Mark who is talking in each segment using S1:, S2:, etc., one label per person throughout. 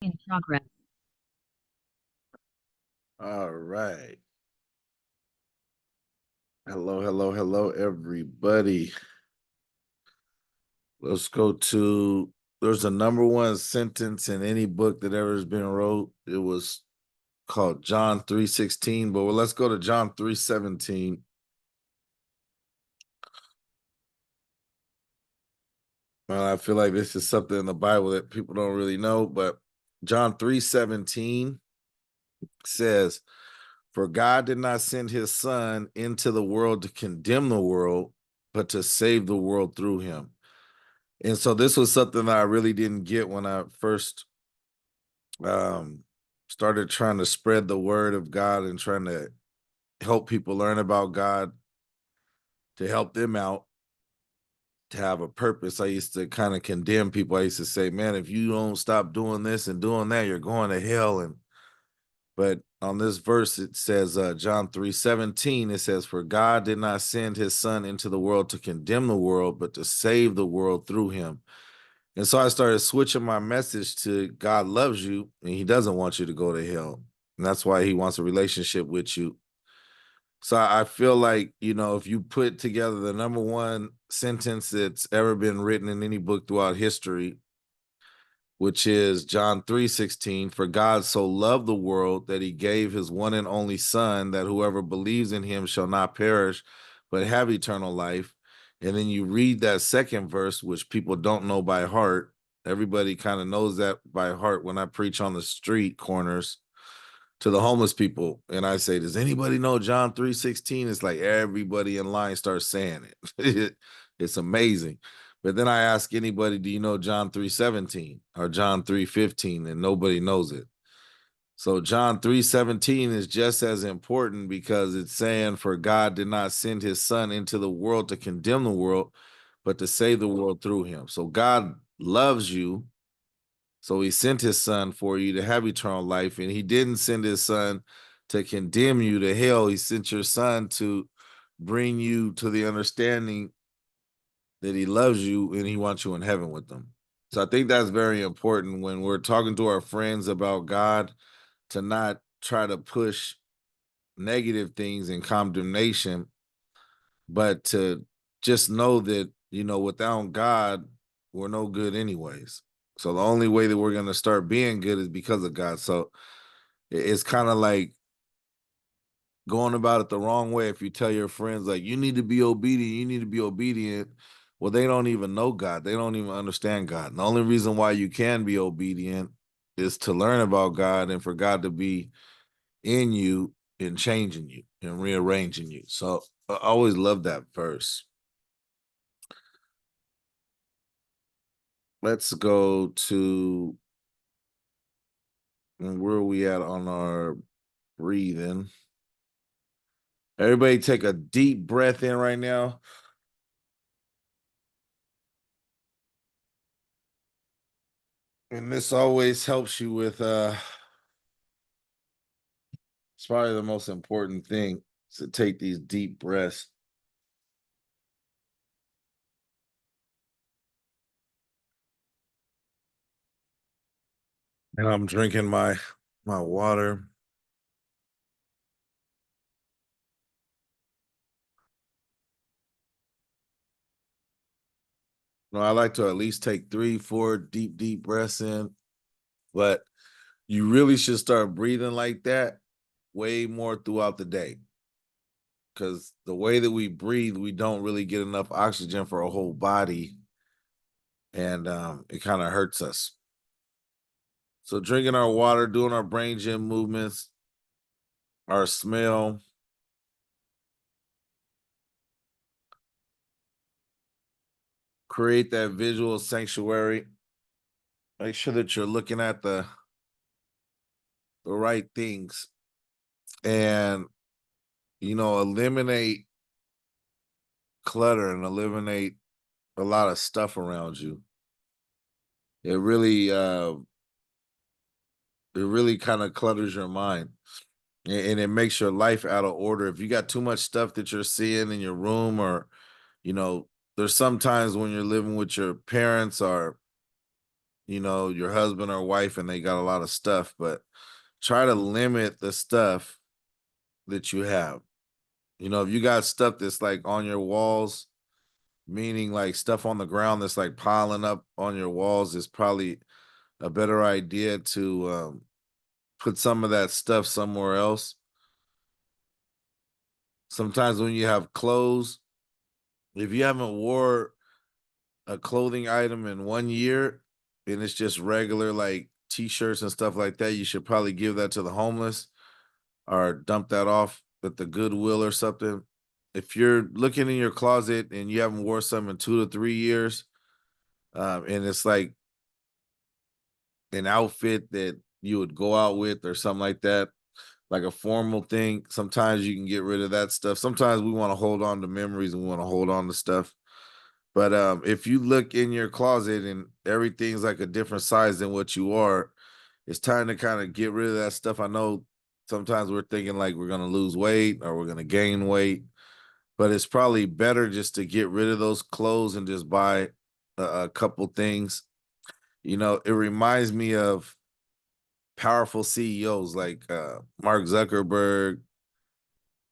S1: In progress.
S2: All right. Hello, hello, hello, everybody. Let's go to there's a number one sentence in any book that ever has been wrote. It was called John 3:16, but let's go to John 3:17. I feel like this is something in the Bible that people don't really know, but John 3:17 says, "For God did not send his son into the world to condemn the world, but to save the world through him." And so this was something that I really didn't get when I first um, started trying to spread the word of God and trying to help people learn about God, to help them out, to have a purpose. I used to kind of condemn people. I used to say, man, if you don't stop doing this and doing that, you're going to hell. And but on this verse, it says, John 3:17, it says, "For God did not send his son into the world to condemn the world, but to save the world through him." And so I started switching my message to God loves you and he doesn't want you to go to hell. And that's why he wants a relationship with you. So I feel like, if you put together the number one sentence that's ever been written in any book throughout history, which is John 3:16, "For God so loved the world that he gave his one and only son, that whoever believes in him shall not perish, but have eternal life." And then you read that second verse, which people don't know by heart. Everybody kind of knows that by heart when I preach on the street corners to the homeless people. And I say, does anybody know John 3:16? It's like everybody in line starts saying it. It's amazing. But then I ask anybody, do you know John 3:17 or John 3:15? And nobody knows it. So John 3:17 is just as important because it's saying, for God did not send his son into the world to condemn the world, but to save the world through him. So God loves you. So he sent his son for you to have eternal life. And he didn't send his son to condemn you to hell. He sent your son to bring you to the understanding that he loves you and he wants you in heaven with them. So I think that's very important when we're talking to our friends about God, to not try to push negative things and condemnation, but to just know that, without God, we're no good anyways. So the only way that we're going to start being good is because of God. So it's kind of like going about it the wrong way if you tell your friends, like, you need to be obedient, you need to be obedient. Well, they don't even know God. They don't even understand God. And the only reason why you can be obedient is to learn about God and for God to be in you and changing you and rearranging you. So I always love that verse. Let's go to where are we at on our breathing. Everybody take a deep breath in right now. And this always helps you with it's probably the most important thing, is to take these deep breaths. And I'm drinking my water. I like to at least take 3, 4 deep breaths in, but you really should start breathing like that way more throughout the day. Because the way that we breathe, we don't really get enough oxygen for our whole body, and it kind of hurts us. So drinking our water, doing our brain gym movements, our smell, create that visual sanctuary. Make sure that you're looking at the right things, and eliminate clutter and eliminate a lot of stuff around you. It really kind of clutters your mind, and it makes your life out of order. If you got too much stuff that you're seeing in your room, or you know there's sometimes when you're living with your parents or your husband or wife and they got a lot of stuff, but try to limit the stuff that you have. If you got stuff that's like on your walls, meaning like stuff on the ground that's like piling up on your walls, is probably a better idea to put some of that stuff somewhere else. Sometimes when you have clothes, if you haven't wore a clothing item in 1 year and it's just regular like t-shirts and stuff like that, you should probably give that to the homeless or dump that off at the Goodwill or something. If you're looking in your closet and you haven't wore something in 2 to 3 years, and it's like an outfit that you would go out with or something like that, like a formal thing, sometimes you can get rid of that stuff. Sometimes we want to hold on to memories and we want to hold on to stuff. But if you look in your closet and everything's like a different size than what you are, it's time to kind of get rid of that stuff. I know sometimes we're thinking like we're going to lose weight or we're going to gain weight, but it's probably better just to get rid of those clothes and just buy a couple things. It reminds me of powerful CEOs like Mark Zuckerberg,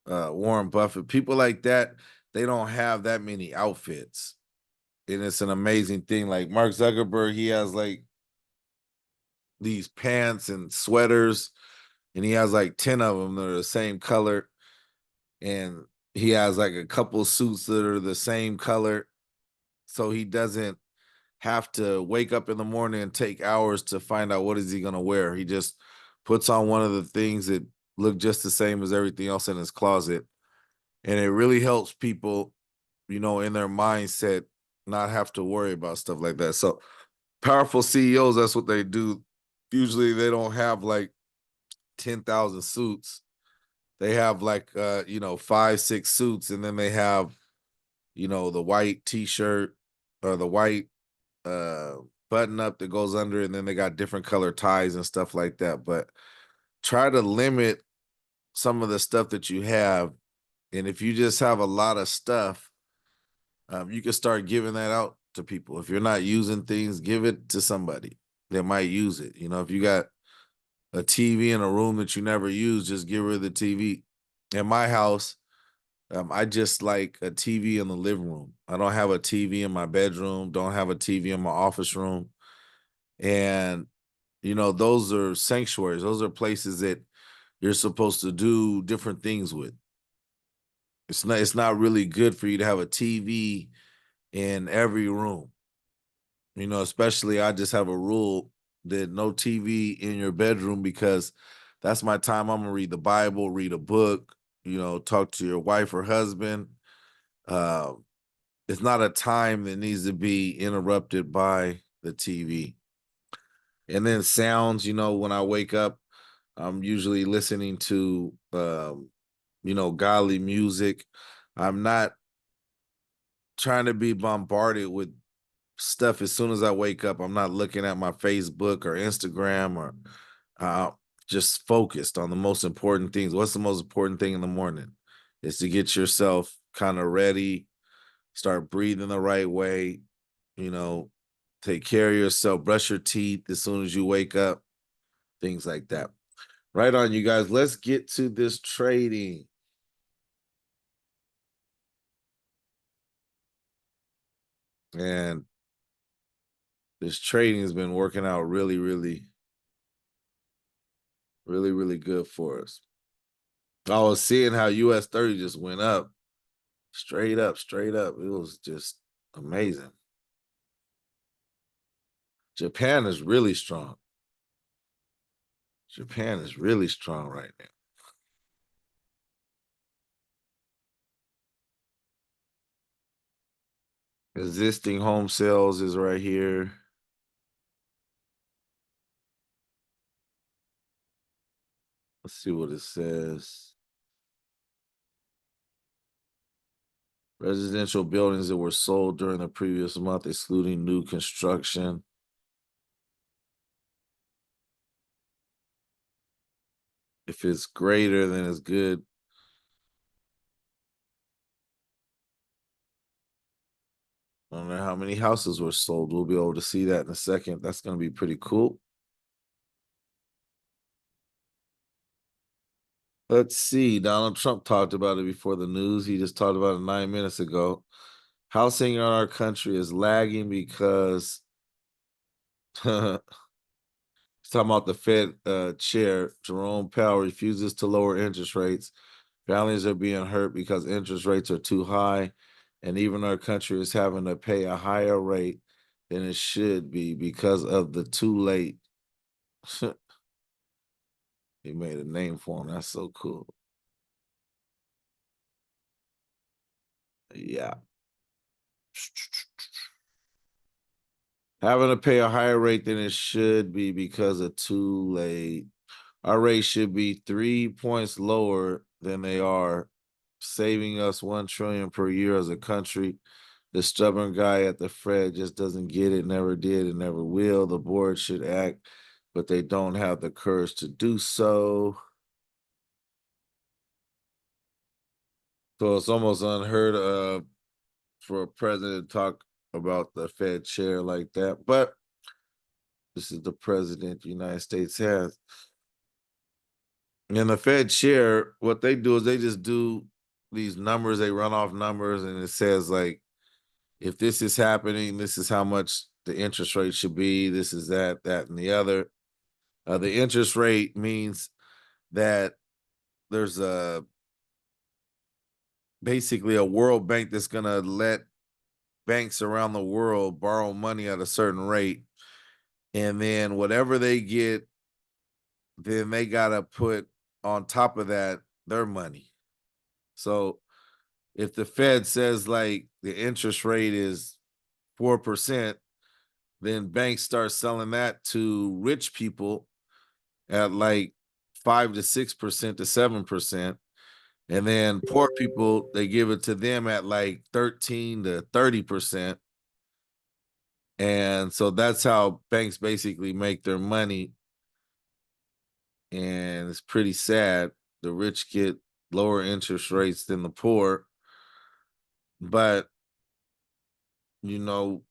S2: Warren Buffett, people like that. They don't have that many outfits. And it's an amazing thing. Like Mark Zuckerberg, he has like these pants and sweaters, and he has like 10 of them that are the same color. And he has like a couple suits that are the same color. So he doesn't have to wake up in the morning and take hours to find out what is he going to wear. He just puts on one of the things that look just the same as everything else in his closet. And it really helps people, in their mindset, not have to worry about stuff like that. So powerful CEOs, that's what they do. Usually they don't have like 10,000 suits. They have like 5, 6 suits, and then they have, the white t-shirt or the white uh button up that goes under, and then they got different color ties and stuff like that. But try to limit some of the stuff that you have. And if you just have a lot of stuff, you can start giving that out to people. If you're not using things, give it to somebody that might use it. If you got a TV in a room that you never use, just get rid of the TV. In my house, I just like a TV in the living room. I don't have a TV in my bedroom, don't have a TV in my office room. And, those are sanctuaries. Those are places that you're supposed to do different things with. It's not really good for you to have a TV in every room. Especially I just have a rule that no TV in your bedroom, because that's my time. I'm gonna read the Bible, read a book, talk to your wife or husband. Uh, it's not a time that needs to be interrupted by the TV. And then sounds, when I wake up, I'm usually listening to godly music. I'm not trying to be bombarded with stuff as soon as I wake up. I'm not looking at my Facebook or Instagram, or uh, just focused on the most important things. What's the most important thing in the morning? Is to get yourself kind of ready, start breathing the right way, you know, take care of yourself, brush your teeth as soon as you wake up, things like that. Right on, you guys. Let's get to this trading. And this trading has been working out really, really, really, really good for us. I was seeing how US30 just went up, straight up, straight up. It was just amazing. Japan is really strong. Japan is really strong right now. Existing home sales is right here. Let's see what it says. Residential buildings that were sold during the previous month, excluding new construction. If it's greater, then it's good. I don't know how many houses were sold. We'll be able to see that in a second. That's going to be pretty cool. Let's see. Donald Trump talked about it before the news. He just talked about it 9 minutes ago. Housing in our country is lagging because he's talking about the Fed chair. Jerome Powell refuses to lower interest rates. Families are being hurt because interest rates are too high, and even our country is having to pay a higher rate than it should be because of the too late. He made a name for him. That's so cool. Yeah. Having to pay a higher rate than it should be because of too late. Our rate should be 3 points lower than they are, saving us 1 trillion per year as a country. The stubborn guy at the Fed just doesn't get it, never did, and never will. The board should act, but they don't have the courage to do so. So it's almost unheard of for a president to talk about the Fed chair like that. But this is the president the United States has. And the Fed chair, what they do is they just do these numbers, they run off numbers, and it says, like, if this is happening, this is how much the interest rate should be, this is that, that, and the other. The interest rate means that there's basically a World Bank that's going to let banks around the world borrow money at a certain rate. And then whatever they get, then they got to put on top of that their money. So if the Fed says, like, the interest rate is 4%, then banks start selling that to rich people at like 5 to 6% to 7%. And then poor people, they give it to them at like 13 to 30%. And so that's how banks basically make their money. And it's pretty sad. The rich get lower interest rates than the poor. But, you know,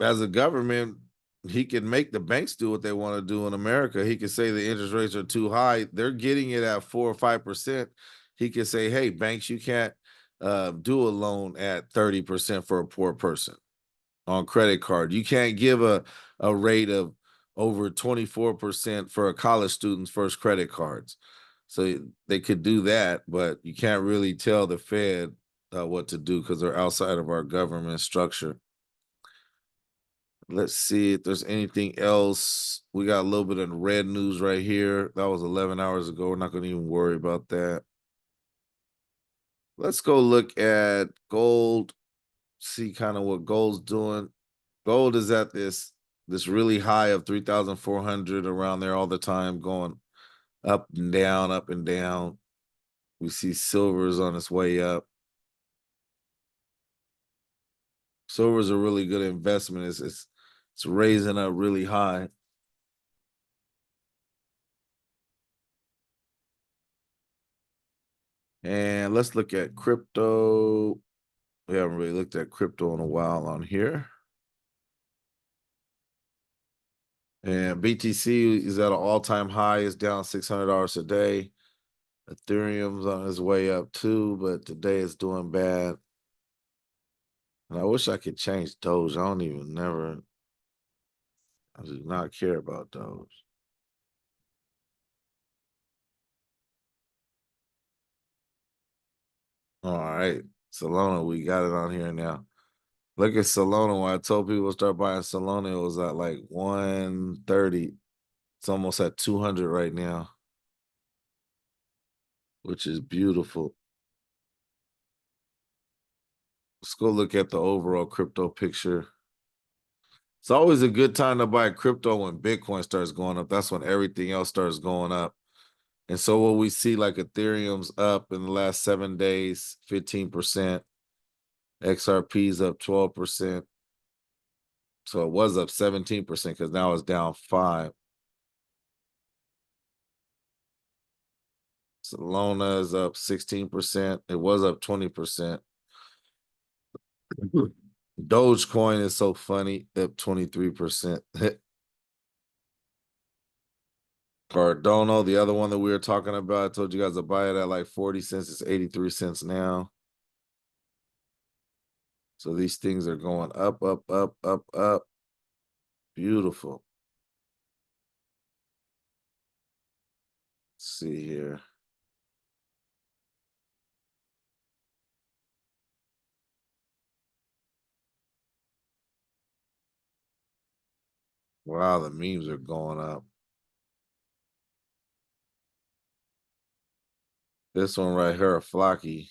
S2: as a government, he can make the banks do what they want to do in America. He can say the interest rates are too high. They're getting it at 4 or 5%. He can say, hey, banks, you can't do a loan at 30% for a poor person on credit card. You can't give a rate of over 24% for a college student's first credit cards. So they could do that, but you can't really tell the Fed what to do because they're outside of our government structure. Let's see if there's anything else. We got a little bit of red news right here. That was 11 hours ago. We're not going to even worry about that. Let's go look at gold, see kind of what gold's doing. Gold is at this really high of 3,400 around there all the time, going up and down, up and down. We see silver's on its way up. Silver's a really good investment. It's raising up really high. And let's look at crypto. We haven't really looked at crypto in a while on here. And BTC is at an all-time high. It's down $600 a day. Ethereum's on its way up too, but today it's doing bad. And I wish I could change Doge. I do not care about Doge. All right. Solana, we got it on here now. Look at Solana. When I told people to start buying Solana, it was at like 130. It's almost at 200 right now, which is beautiful. Let's go look at the overall crypto picture. It's always a good time to buy crypto when Bitcoin starts going up. That's when everything else starts going up. And so what we see, like Ethereum's up in the last 7 days, 15%. XRP's up 12%. So it was up 17% because now it's down 5. Solana is up 16%. It was up 20%. Dogecoin is so funny, up 23%. Cardano, the other one that we were talking about, I told you guys to buy it at like 40 cents. It's 83 cents now. So these things are going up, up, up, up, up. Beautiful. Let's see here. Wow, the memes are going up. This one right here, a Flocky.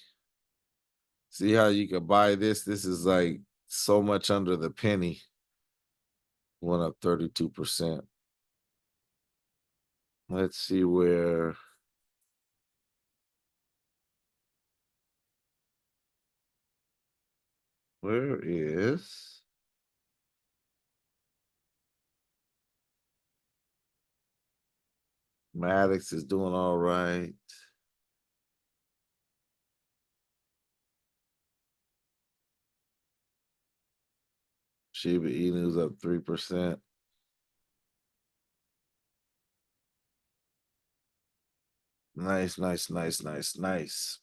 S2: See how you could buy this? This is like so much under the penny. Went up 32%. Let's see where is Maddox is doing all right. Shiba Inu's up 3%. Nice, nice, nice, nice, nice.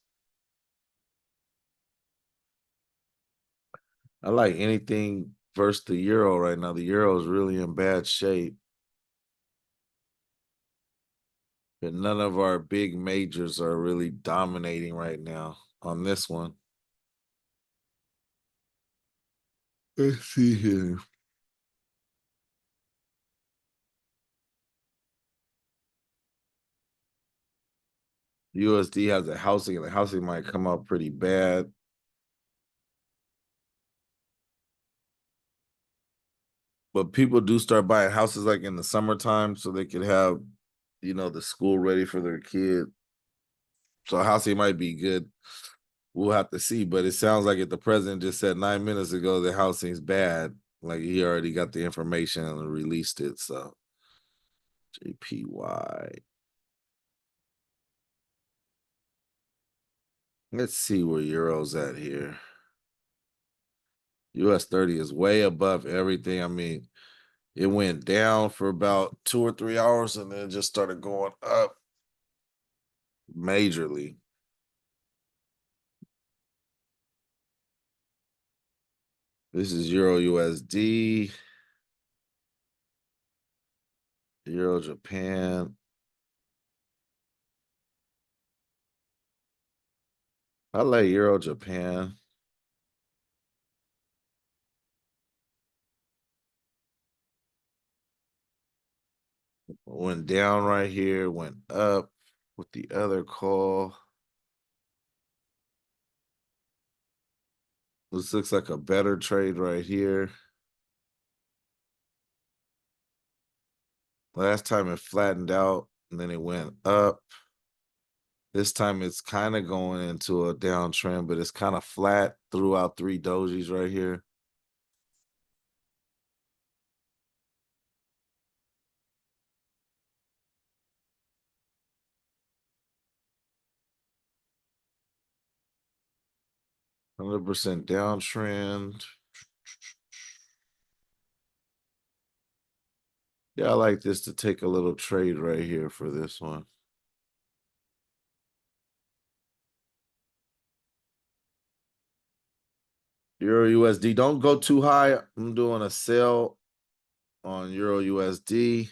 S2: I like anything versus the euro right now. The euro is really in bad shape. But none of our big majors are really dominating right now on this one. Let's see here. USD has a housing, and the housing might come out pretty bad. But people do start buying houses like in the summertime so they could have, the school ready for their kid. So housing might be good. We'll have to see. But it sounds like if the president just said 9 minutes ago the housing's bad, like he already got the information and released it. So JPY. Let's see where Euro's at here. US30 is way above everything. I mean, it went down for about 2 or 3 hours and then just started going up majorly. This is Euro USD, Euro Japan. I like Euro Japan. Went down right here, went up with the other call. This looks like a better trade right here. Last time it flattened out and then it went up. This time it's kind of going into a downtrend, but it's kind of flat throughout 3 dojis right here. $100 downtrend. Yeah, I like this to take a little trade right here for this one. Euro USD. Don't go too high. I'm doing a sell on Euro USD.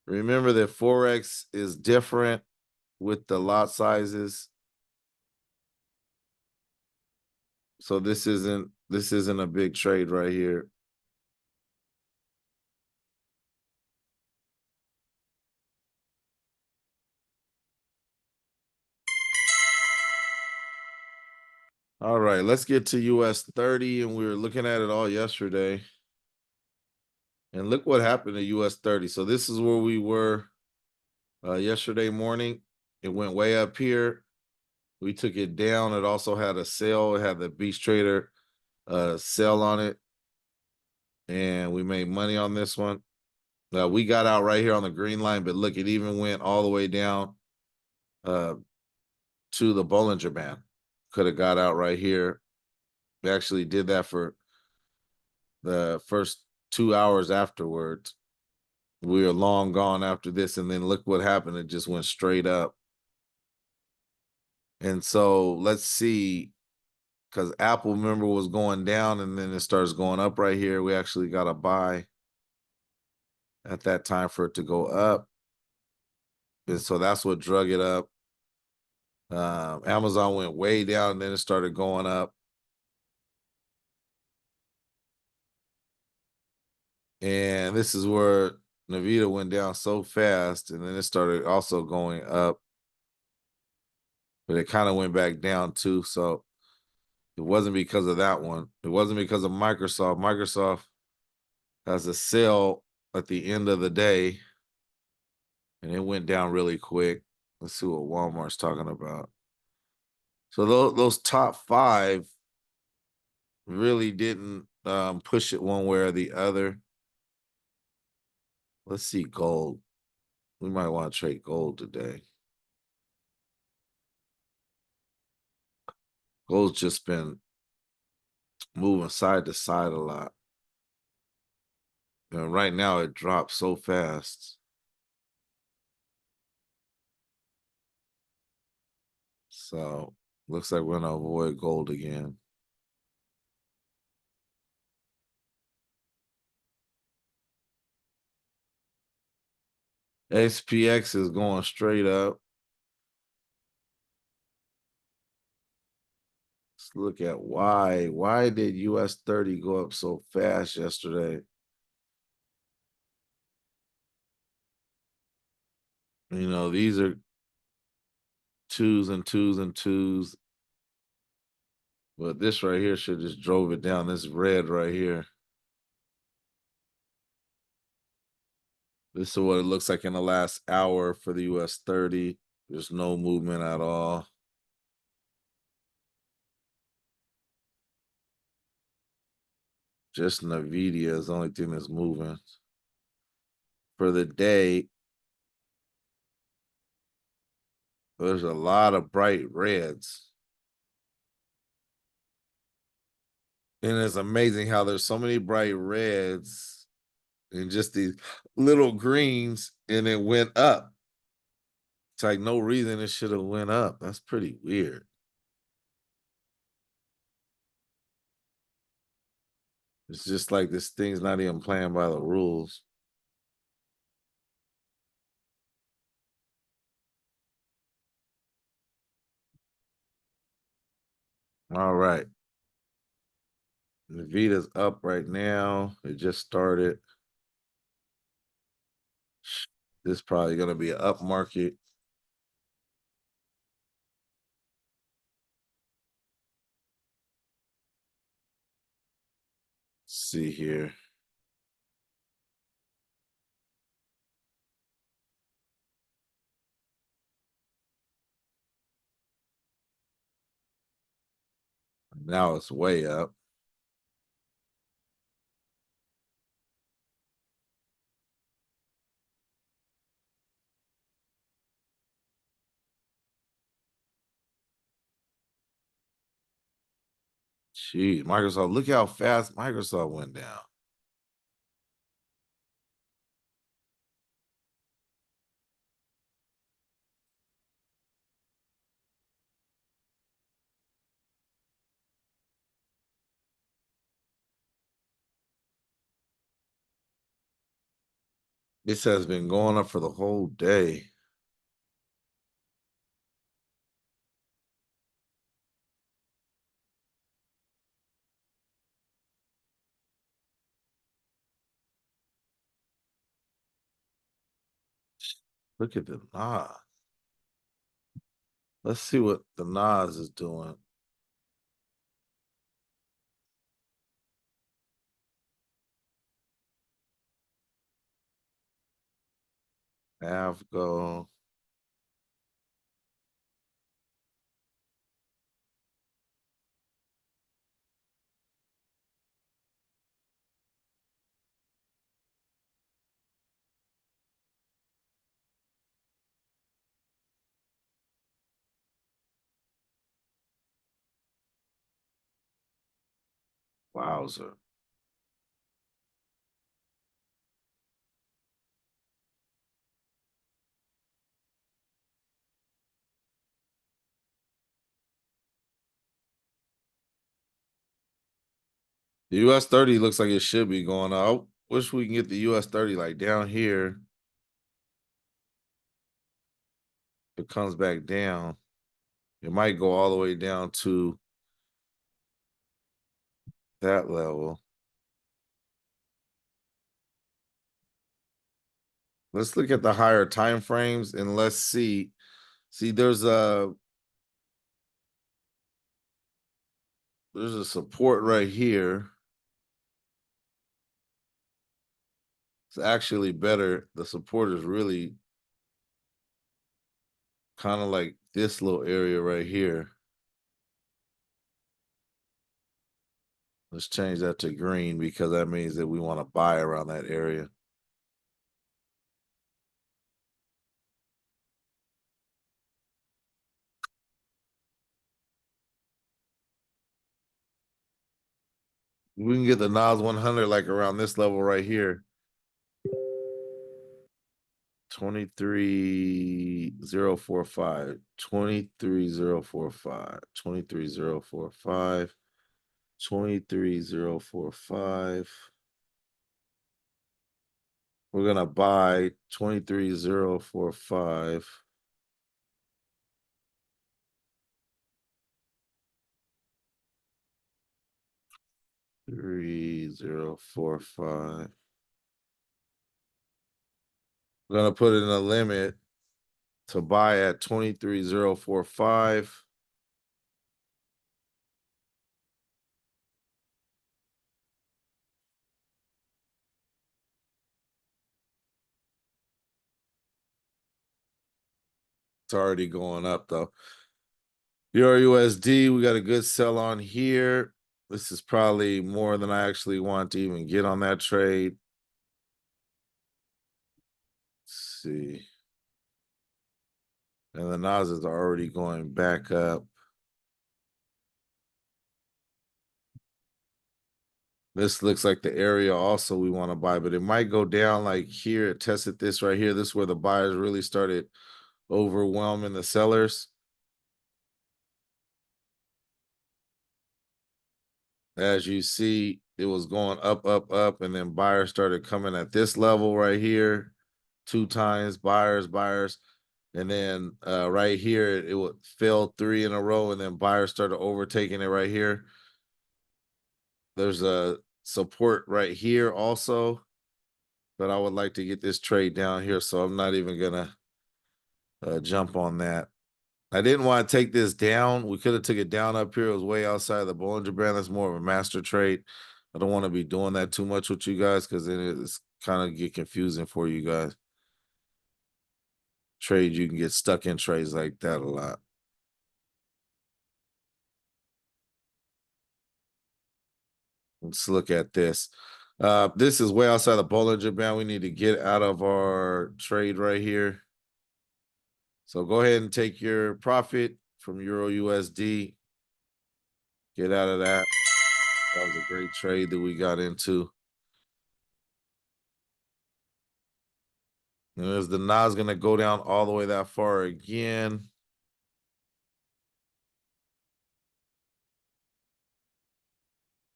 S2: Remember that Forex is different with the lot sizes. So this isn't a big trade right here. All right, let's get to US30, and we were looking at it all yesterday. And look what happened to US30. So this is where we were yesterday morning. It went way up here. We took it down. It also had a sell. It had the Beast Trader sell on it. And we made money on this one. We got out right here on the green line, but look, it even went all the way down to the Bollinger Band. Could have got out right here. We actually did that for the first 2 hours afterwards. We were long gone after this, and then look what happened. It just went straight up. And so let's see, because Apple, remember, was going down and then it starts going up right here. We actually got a buy at that time for it to go up. And so that's what drug it up. Amazon went way down and then it started going up. And this is where Nvidia went down so fast and then it started also going up. But it kind of went back down too. So it wasn't because of that one. It wasn't because of Microsoft. Microsoft has a sale at the end of the day and it went down really quick. Let's see what Walmart's talking about. So those top five really didn't push it one way or the other. Let's see gold. We might want to trade gold today. Gold's just been moving side to side a lot. And right now it dropped so fast. So looks like we're gonna avoid gold again. SPX is going straight up. Let's look at why. Why did US30 go up so fast yesterday? You know, these are twos and twos and twos. But this right here should just drove it down. This red right here. This is what it looks like in the last hour for the US30. There's no movement at all. Just Nvidia is the only thing that's moving. For the day, there's a lot of bright reds. And it's amazing how there's so many bright reds and just these little greens, and it went up. It's like no reason it should have went up. That's pretty weird. It's just like this thing's not even playing by the rules. All right. Nvidia's up right now. It just started. This is probably going to be an up market. Let's see here. Now it's way up. Gee, Microsoft, look how fast Microsoft went down. This has been going up for the whole day. Look at the Nas. Let's see what the Nas is doing. Avgo. Wowzer. The US30 looks like it should be going up. I wish we can get the US30 like down here. If it comes back down, it might go all the way down to that level. Let's look at the higher time frames and let's see. See, there's a support right here. It's actually better. The support is really kind of like this little area right here. Let's change that to green because that means that we want to buy around that area. We can get the Nas 100 like around this level right here. 23,045, 23,045, 23,045, 23,045. We're gonna buy 23,045. $3,045. We're gonna put in a limit to buy at 23,045. It's already going up though. EURUSD, we got a good sell on here. This is probably more than I actually want to even get on that trade. Let's see. And the Nas is already going back up. This looks like the area also we want to buy, but it might go down like here. It tested this right here. This is where the buyers really started overwhelming the sellers. As you see, it was going up, up, up, and then buyers started coming at this level right here. 2 times buyers, buyers. And then right here, it would fell 3 in a row, and then buyers started overtaking it right here. There's a support right here also, but I would like to get this trade down here, so I'm not even gonna jump on that. I didn't want to take this down. We could have took it down up here. It was way outside of the Bollinger Band. That's more of a master trade. I don't want to be doing that too much with you guys because then it's kind of get confusing for you guys. Trade, you can get stuck in trades like that a lot. Let's look at this. This is way outside the Bollinger Band. We need to get out of our trade right here. So go ahead and take your profit from EURUSD. Get out of that. That was a great trade that we got into. And is the Nas going to go down all the way that far again?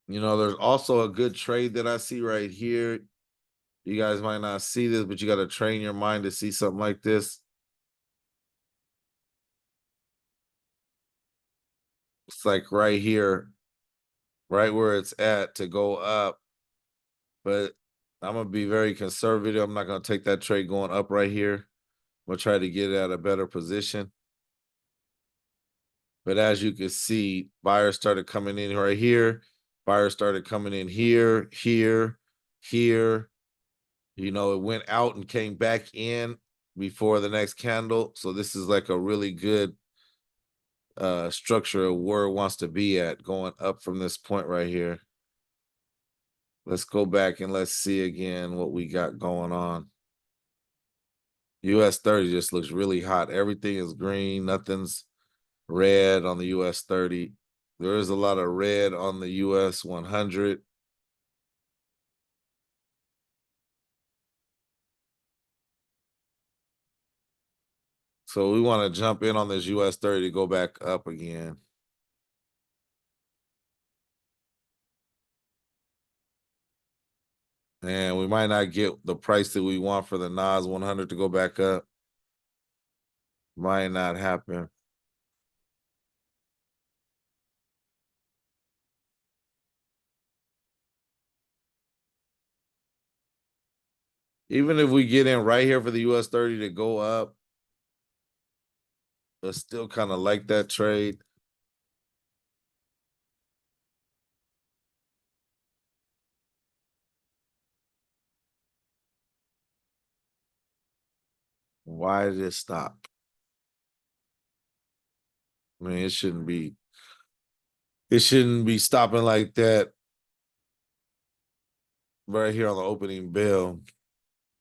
S2: You know, there's also a good trade that I see right here. You guys might not see this, but you got to train your mind to see something like this. It's like right here, right where it's at to go up. But I'm going to be very conservative. I'm not going to take that trade going up right here. I'm going to try to get it at a better position. But as you can see, buyers started coming in right here. Buyers started coming in here, here, here. You know, it went out and came back in before the next candle. So this is like a really good structure of where it wants to be at, going up from this point right here. Let's go back and let's see again what we got going on. US30 just looks really hot. Everything is green. Nothing's red on the US30. There is a lot of red on the US 100. So we want to jump in on this US30 to go back up again. And we might not get the price that we want for the Nas 100 to go back up. Might not happen. Even if we get in right here for the US30 to go up, I still kind of like that trade. Why did it stop? I mean, it shouldn't be stopping like that right here on the opening bell.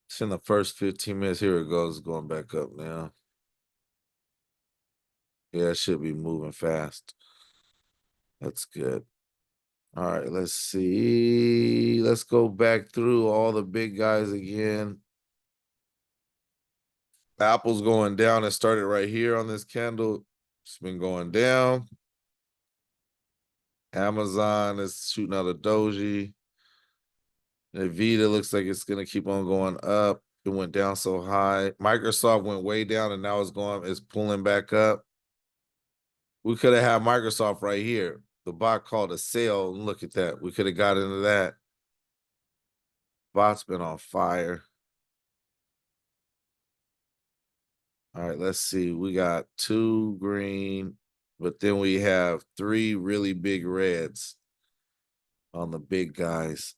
S2: It's in the first 15 minutes. Here it goes, going back up now. Yeah, it should be moving fast. That's good. All right, let's see. Let's go back through all the big guys again. Apple's going down. It started right here on this candle. It's been going down. Amazon is shooting out a doji. Nvidia looks like it's going to keep on going up. It went down so high. Microsoft went way down and now it's pulling back up. We could have had Microsoft right here. The bot called a sale. And look at that. We could have got into that. Bot's been on fire. All right, let's see. We got 2 green, but then we have 3 really big reds on the big guys.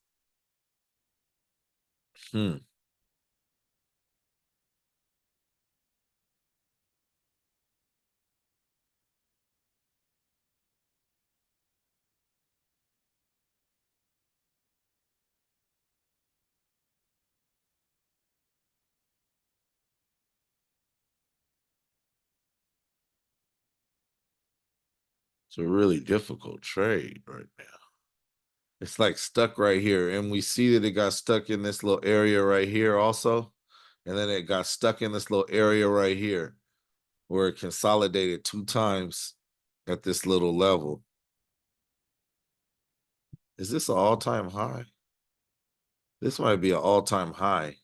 S2: It's a really difficult trade right now. It's like stuck right here. And we see that it got stuck in this little area right here also. And then it got stuck in this little area right here where it consolidated 2 times at this little level. Is this an all-time high? This might be an all-time high.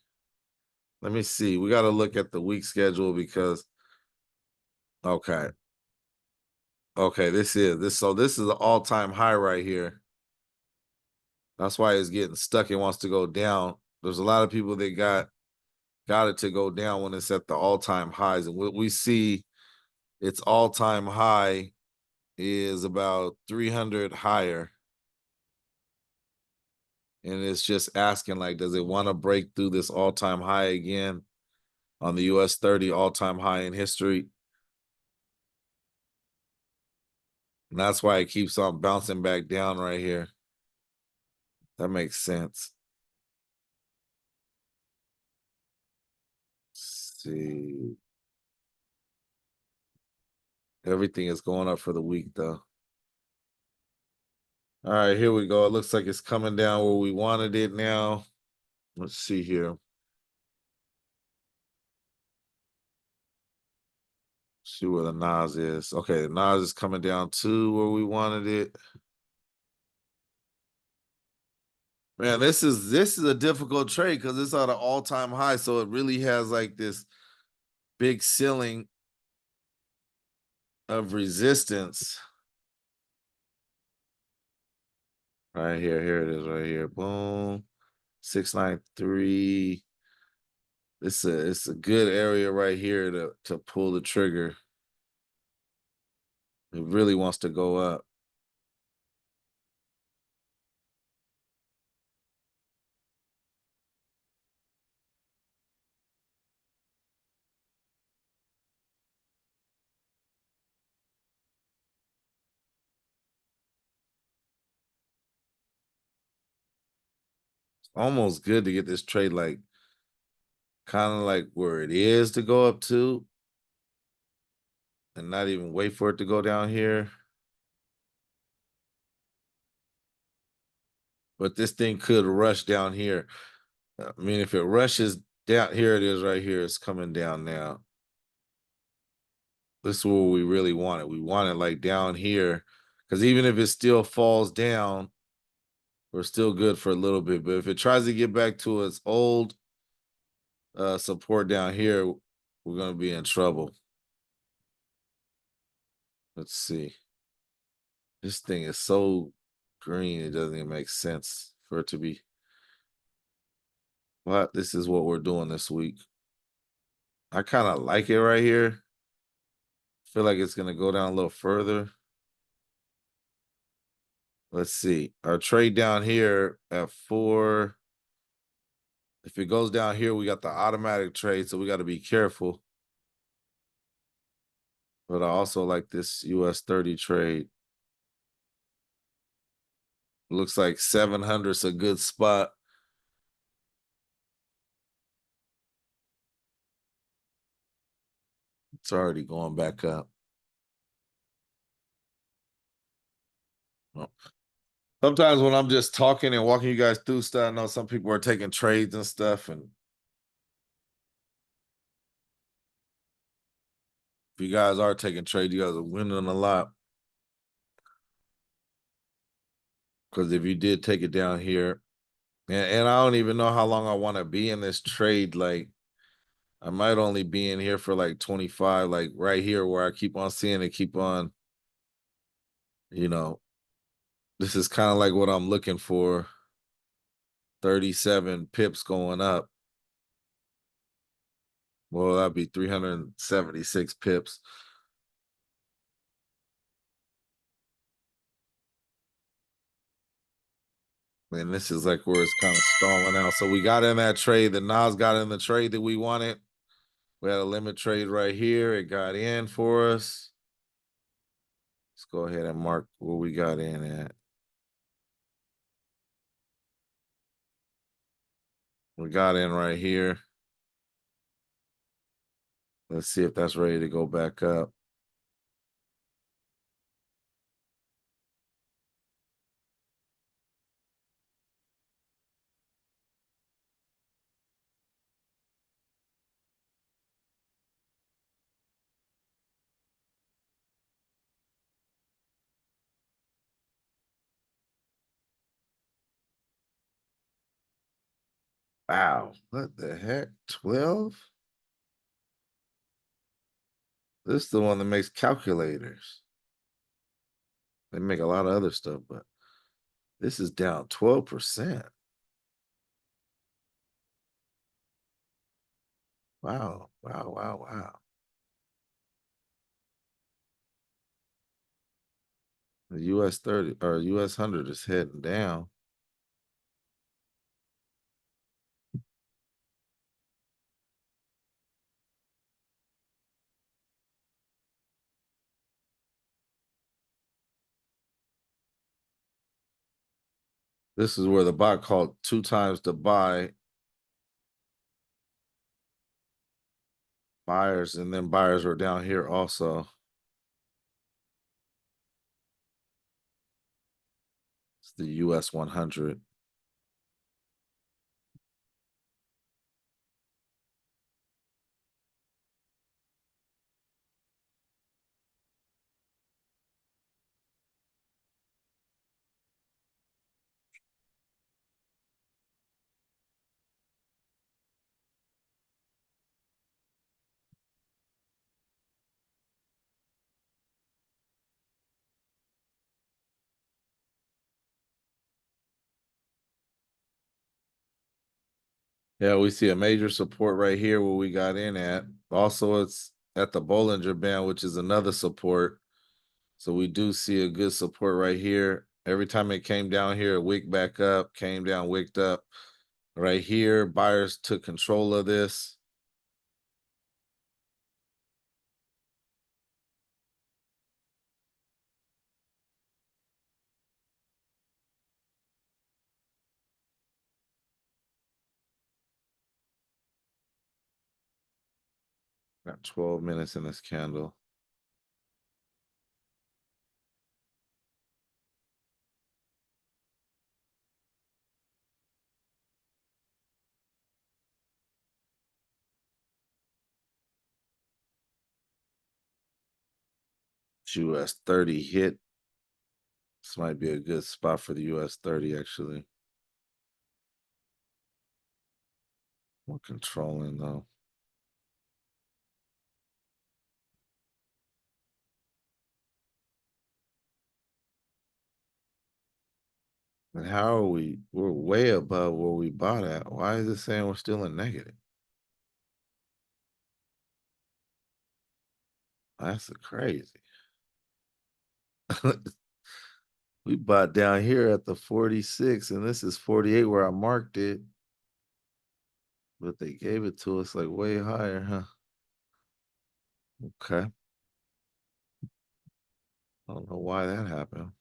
S2: Let me see. We got to look at the week schedule because, okay. Okay, so this is an all-time high right here. That's why it's getting stuck. It wants to go down. There's a lot of people that got it to go down when it's at the all-time highs. And what we see, its all-time high is about 300 higher. And it's just asking, like, does it want to break through this all-time high again on the US30 all-time high in history? And that's why it keeps on bouncing back down right here. That makes sense. Let's see. Everything is going up for the week, though. All right, here we go. It looks like it's coming down where we wanted it now. Let's see here. See where the Nas is. Okay, the Nas is coming down to where we wanted it. Man, this is a difficult trade because it's at an all-time high. So it really has like this big ceiling of resistance. Right here. Here it is right here. Boom. 693. It's a good area right here to pull the trigger. It really wants to go up. Almost good to get this trade like kind of like where it is to go up to and not even wait for it to go down here. but this thing could rush down here. I mean, if it rushes down, here it is right here. It's coming down now. This is what we really want it. We want it like down here, because even if it still falls down, we're still good for a little bit. But if it tries to get back to its old support down here, we're going to be in trouble. Let's see. This thing is so green, it doesn't even make sense for it to be. But this is what we're doing this week. I kind of like it right here. Feel like it's going to go down a little further. Let's see. Our trade down here at 4. If it goes down here, we got the automatic trade, so we got to be careful. But I also like this US30 trade. Looks like 700 is a good spot. It's already going back up. Well, sometimes when I'm just talking and walking you guys through stuff, I know some people are taking trades and stuff. And if you guys are taking trades, you guys are winning a lot. Because if you did take it down here, and I don't even know how long I want to be in this trade. Like, I might only be in here for like 25, like right here where I keep on seeing it, keep on, you know, this is kind of like what I'm looking for. 37 pips going up. Well, that'd be 376 pips. And this is like where it's kind of stalling out. So we got in that trade. The Nas got in the trade that we wanted. We had a limit trade right here. It got in for us. Let's go ahead and mark where we got in at. We got in right here. Let's see if that's ready to go back up. Wow. What the heck? 12? This is the one that makes calculators. They make a lot of other stuff, but this is down 12%. Wow. Wow. Wow. Wow. The US30 or US100 is heading down. This is where the bot called 2 times the buy buyers, and then buyers were down here also. It's the US 100. Yeah, we see a major support right here where we got in at. Also, it's at the Bollinger Band, which is another support. So we do see a good support right here. Every time it came down here, it wicked back up, came down, wicked up. Right here, buyers took control of this. Got 12 minutes in this candle. This US30 hit. This might be a good spot for the US30, actually. More controlling, though. And how are we? We're way above where we bought at. Why is it saying we're still in negative? That's crazy. We bought down here at the 46, and this is 48 where I marked it. But they gave it to us like way higher, huh? Okay. I don't know why that happened.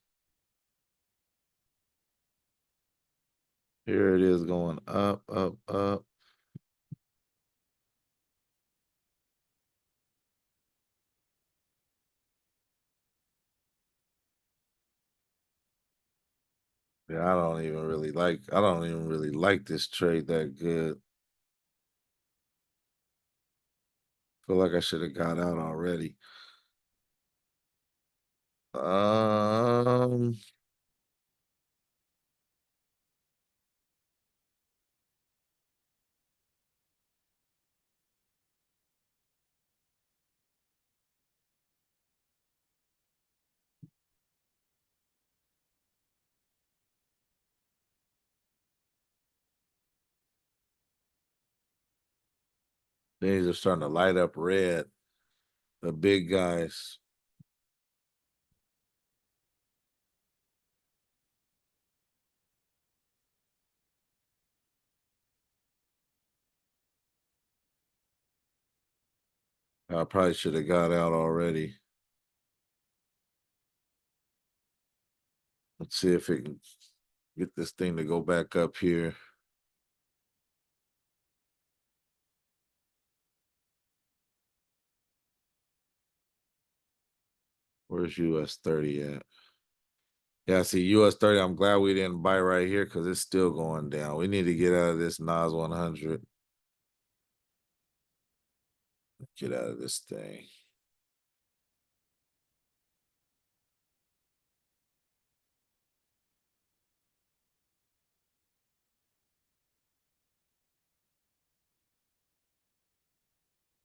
S2: Here it is going up, up, up. Yeah, I don't even really like this trade that good. Feel like I should have got out already. Um, these are starting to light up red. The big guys. I probably should have got out already. Let's see if it can get this thing to go back up here. Where's US30 at? Yeah, see US30. I'm glad we didn't buy right here because it's still going down. We need to get out of this Nas 100. Get out of this thing.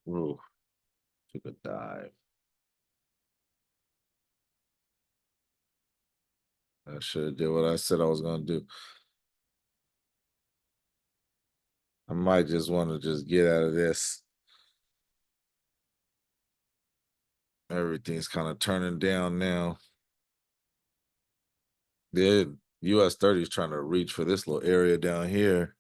S2: Ooh, took a dive. I should have did what I said I was gonna do. I might just want to just get out of this. Everything's kind of turning down now. The US30 is trying to reach for this little area down here.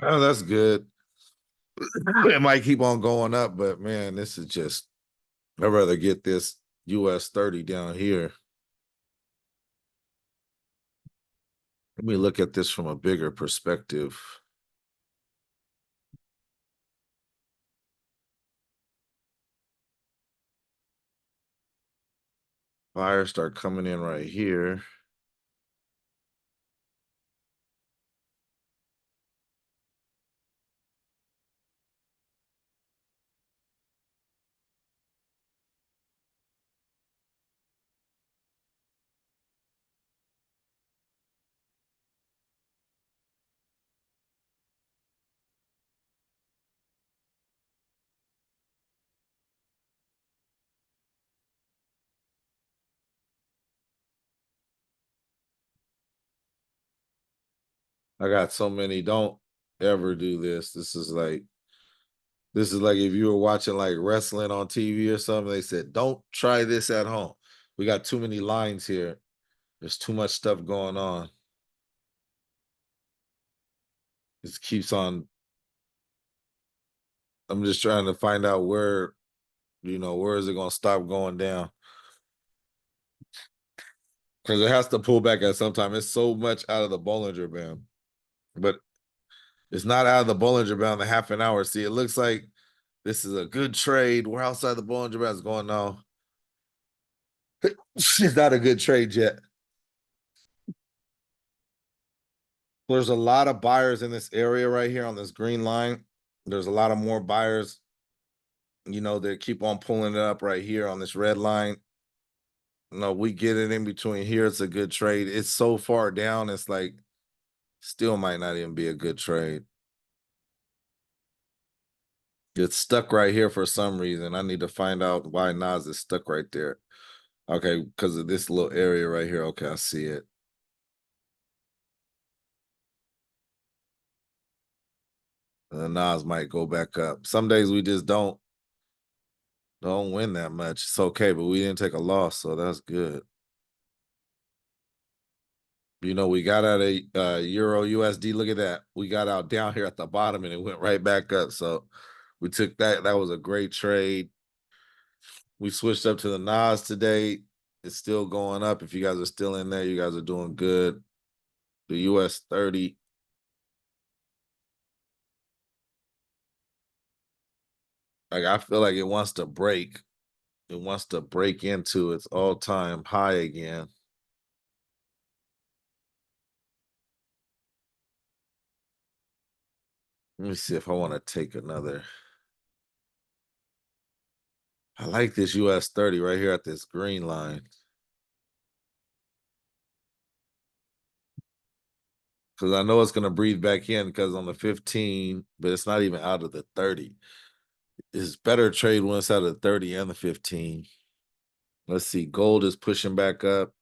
S2: Oh, that's good. It might keep on going up, but man, this is just, I'd rather get this US30 down here. Let me look at this from a bigger perspective. Buyers start coming in right here. I got so many. Don't ever do this. This is like This is like if you were watching like wrestling on TV or something, they said, don't try this at home. We got too many lines here. There's too much stuff going on. It keeps on. I'm just trying to find out where, where is it going to stop going down? Because it has to pull back at some time. It's so much out of the Bollinger Band. But it's not out of the Bollinger Band in half an hour. See, it looks like this is a good trade. We're outside the Bollinger Band. It's going on. It's not a good trade yet. There's a lot of buyers in this area right here on this green line. There's a lot of more buyers, they keep on pulling it up right here on this red line. No, we get it in between here. It's a good trade. It's so far down. It's like still might not even be a good trade. It's stuck right here for some reason. I need to find out why Nas is stuck right there. Okay, because of this little area right here. Okay, I see it. And then Nas might go back up. Some days we just don't win that much. It's okay, but we didn't take a loss, so that's good. We got out a Euro USD. Look at that. We got out down here at the bottom and it went right back up. So we took that. That was a great trade. We switched up to the Nas today. It's still going up. If you guys are still in there, you guys are doing good. The US30. Like I feel like it wants to break. It wants to break into its all-time high again. Let me see if I want to take another. I like this US30 right here at this green line. Because I know it's going to breathe back in because on the 15, but it's not even out of the 30. It's better trade when it's out of the 30 and the 15. Let's see. Gold is pushing back up.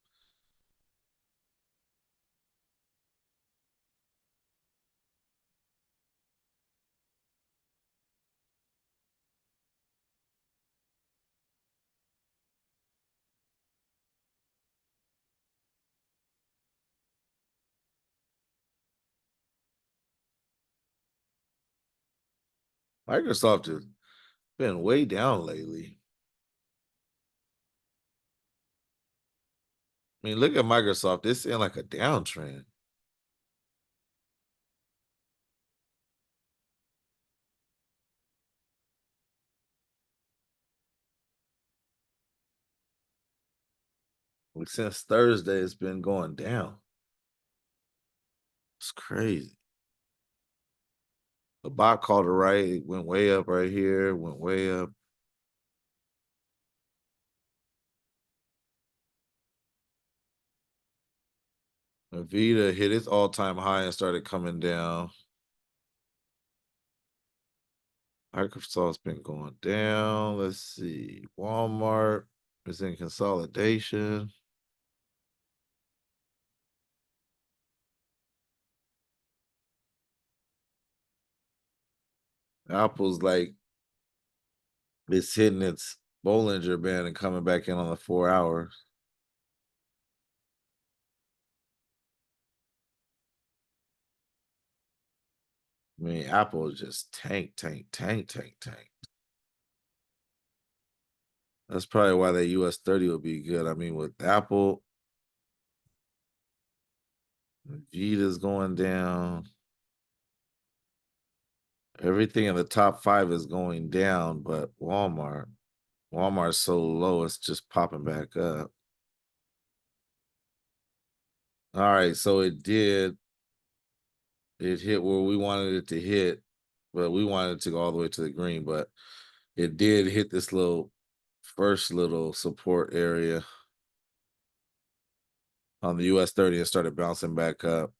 S2: Microsoft has been way down lately. I mean, look at Microsoft. It's in like a downtrend. Like since Thursday, it's been going down. It's crazy. The bot called it right. It went way up right here. Went way up. Avita hit its all-time high and started coming down. Microsoft's been going down. Let's see. Walmart is in consolidation. Apple's like it's hitting its Bollinger Band and coming back in on the 4 hours. I mean, Apple is just tank. That's probably why that US30 would be good. I mean, with Apple, Vita's going down. Everything in the top 5 is going down, but Walmart's so low, it's just popping back up. All right, so it did. It hit where we wanted it to hit, but we wanted it to go all the way to the green, but it did hit this first little support area on the US30 and started bouncing back up.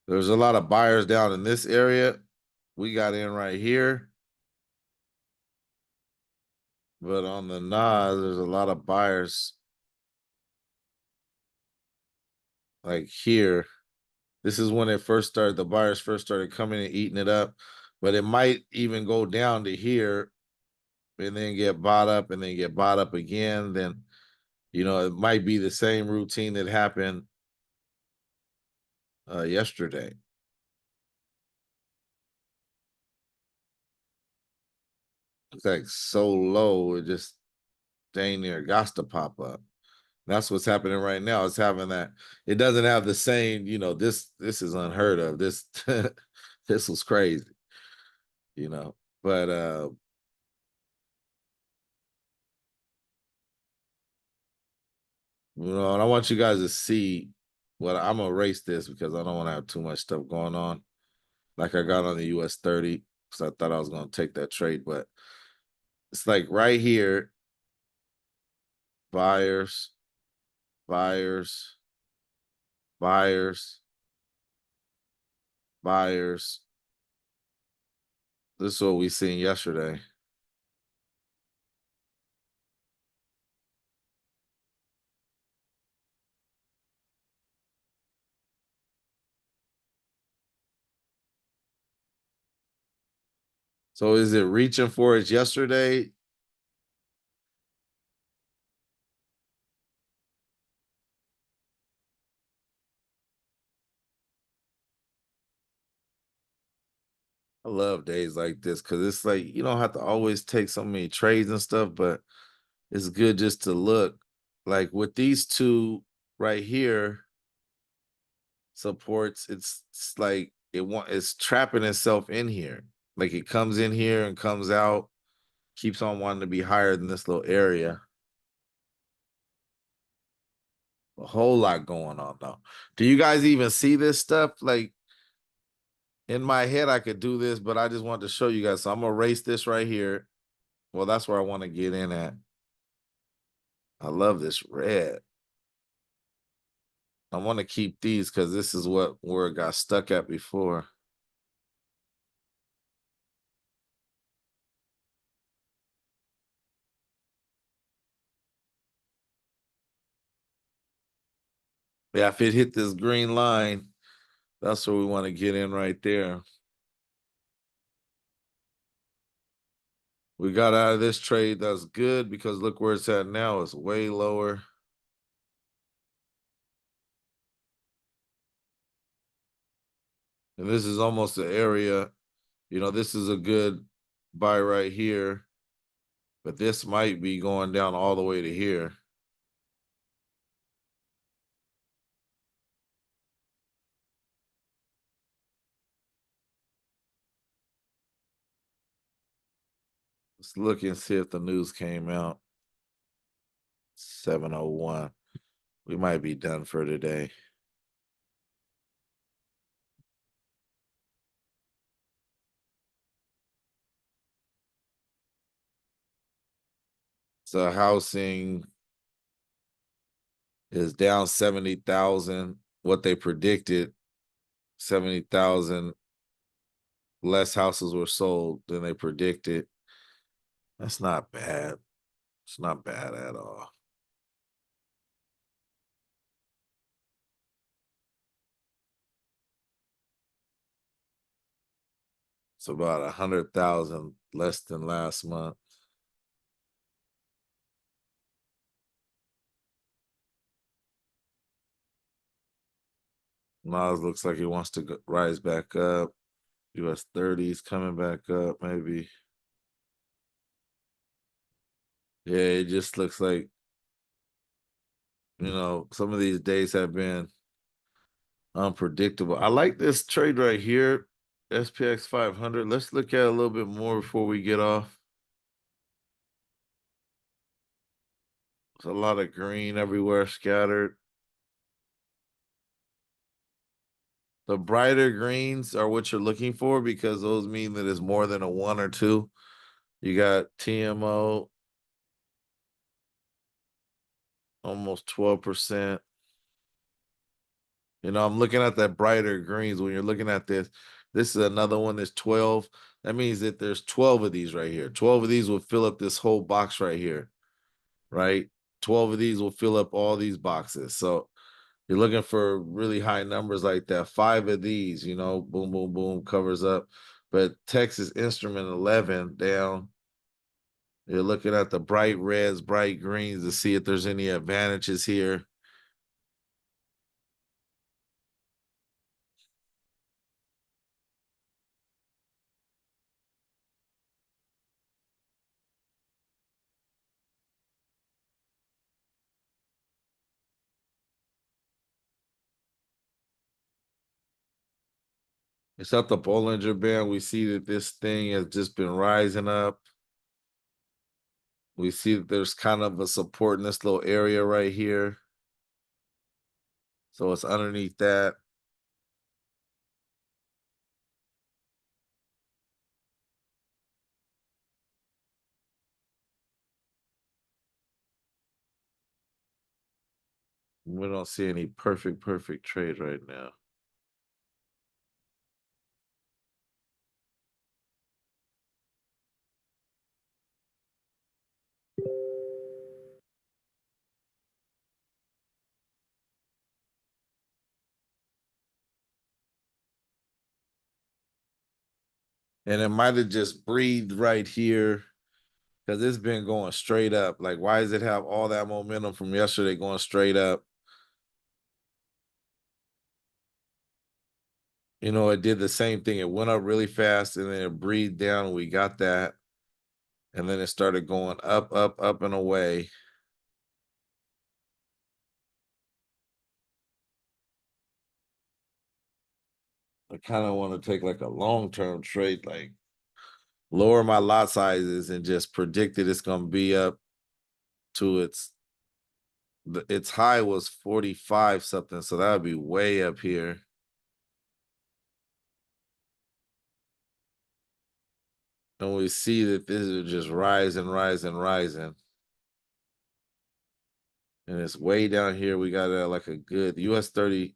S2: There's a lot of buyers down in this area. We got in right here. But on the NAS, there's a lot of buyers. like here. This is when it first started, the buyers first started coming and eating it up. But it might even go down to here and then get bought up and then get bought up again. Then, it might be the same routine that happened yesterday. It's like so low, it just dang near got to pop up. That's what's happening right now. It's having that. It doesn't have the same. This is unheard of. This this was crazy. But and I want you guys to see what I'm gonna erase this because I don't want to have too much stuff going on. Like I got on the US30 because I thought I was gonna take that trade, but it's like right here, buyers, buyers, buyers, buyers. This is what we seen yesterday. So is it reaching for it yesterday? I love days like this because it's like you don't have to always take so many trades and stuff, but it's good just to look. Like with these two right here, supports, it's like it's trapping itself in here. Like it comes in here and comes out, keeps on wanting to be higher than this little area. A whole lot going on though. Do you guys even see this stuff? Like in my head, I could do this, but I just want to show you guys. So I'm gonna erase this right here. Well, that's where I want to get in at. I love this red. I want to keep these because this is where it got stuck at before. Yeah, if it hit this green line, that's where we want to get in right there. We got out of this trade. That's good because look where it's at now. It's way lower. And this is almost the area. This is a good buy right here. But this might be going down all the way to here. Let's look and see if the news came out. 7:01. We might be done for today. So housing is down 70,000. What they predicted, 70,000 less houses were sold than they predicted. That's not bad. It's not bad at all. It's about 100,000 less than last month. Nas looks like he wants to rise back up. US30 is coming back up, maybe. Yeah, it just looks like, some of these days have been unpredictable. I like this trade right here, SPX 500. Let's look at it a little bit more before we get off. There's a lot of green everywhere scattered. The brighter greens are what you're looking for because those mean that it's more than a 1 or 2. You got TMO, almost 12%. I'm looking at that brighter greens. When you're looking at this is another one that's 12. That means that there's 12 of these right here. 12 of these will fill up this whole box right here, right? 12 of these will fill up all these boxes. So You're looking for really high numbers like that. 5 of these, you know, boom, boom, boom, covers up. But Texas Instrument 11 down. You're looking at the bright reds, bright greens to see if there's any advantages here. It's up the Bollinger Band. We see that this thing has just been rising up. We see that there's kind of a support in this little area right here. So it's underneath that. We don't see any perfect trade right now. And it might have just breathed right here because it's been going straight up. Like, why does it have all that momentum from yesterday going straight up? You know, it did the same thing. It went up really fast and then it breathed down. And we got that. And then it started going up, up and away. I kind of want to take like a long-term trade, like lower my lot sizes and just predict that it's going to be up to its high was 45 something. So that would be way up here. And we see that this is just rising. And it's way down here. We got like a good US30.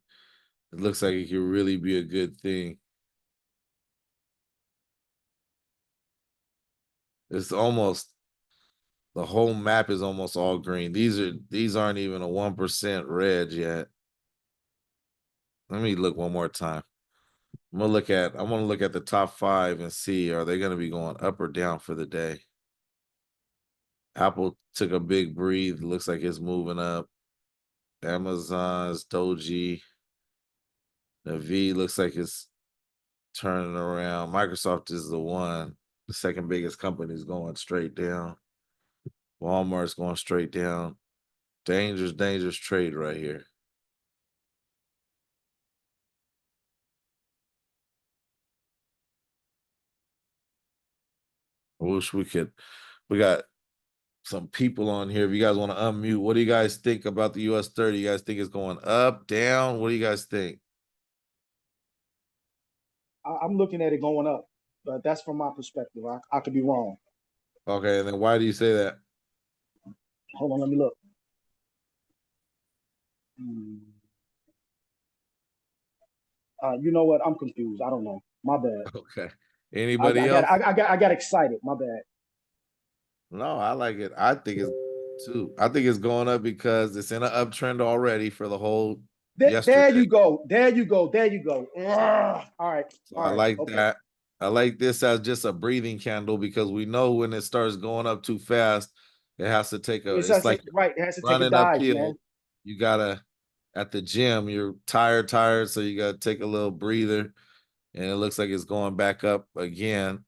S2: It looks like it could really be a good thing. It's almost the whole map is almost all green. These aren't even a 1% red yet. Let me look one more time. I want to look at the top 5 and see, are they going to be going up or down for the day? Apple took a big breathe. Looks like it's moving up. Amazon's Doji. The V looks like it's turning around. Microsoft is the one. The second biggest company is going straight down. Walmart's going straight down. Dangerous trade right here. I wish we got some people on here. If you guys want to unmute, what do you guys think about the US30? You guys think it's going up, down? What do you guys think?
S1: I'm looking at it going up, but that's from my perspective. I could be wrong.
S2: Okay, and then why do you say that?
S1: Hold on, let me look. You know what? I'm confused. I don't know. My bad.
S2: Okay. Anybody
S1: I
S2: else?
S1: got excited. My bad.
S2: No, I like it. I think it's too. I think it's going up because it's in an uptrend already for the whole yesterday.
S1: There you go. Ugh. All right.
S2: So I like that. I like this as just a breathing candle because we know when it starts going up too fast, it has to take a. It's like
S1: right. It has to take a
S2: running
S1: dive,
S2: uphill.
S1: man.
S2: You gotta at the gym. You're tired, so you gotta take a little breather, and it looks like it's going back up again.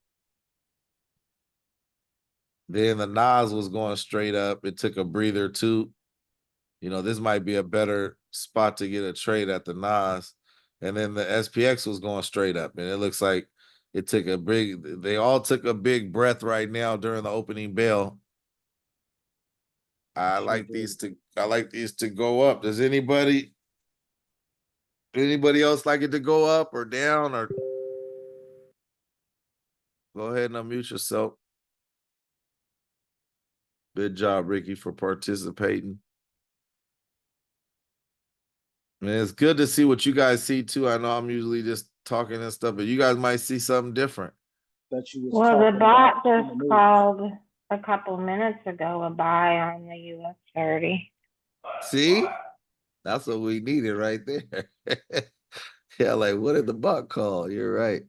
S2: Then the Nas was going straight up. It took a breather too. You know, this might be a better spot to get a trade at the Nas. And then the SPX was going straight up. And it looks like they all took a big breath right now during the opening bell. I like these to go up. Does anybody else like it to go up or down, or go ahead and unmute yourself? Good job, Ricky, for participating. Man, it's good to see what you guys see too. I know I'm usually just talking and stuff, but you guys might see something different.
S3: Well, the bot just called a couple minutes ago a buy on the US30.
S2: See? That's what we needed right there. Yeah, like what did the bot call? You're right.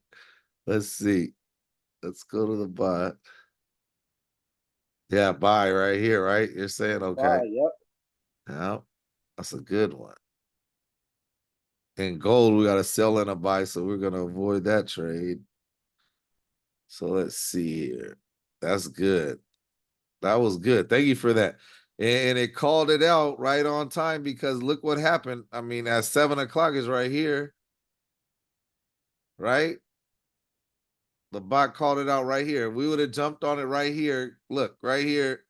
S2: Let's see. Let's go to the bot. Yeah, buy right here, right? You're saying okay.
S1: Yep.
S2: Yeah, that's a good one. In gold, we got to sell and a buy, so we're gonna avoid that trade. So let's see here. That's good. That was good. Thank you for that. And it called it out right on time because look what happened. I mean, at 7 o'clock is right here, right? The bot called it out right here. If we would have jumped on it right here, look, right here,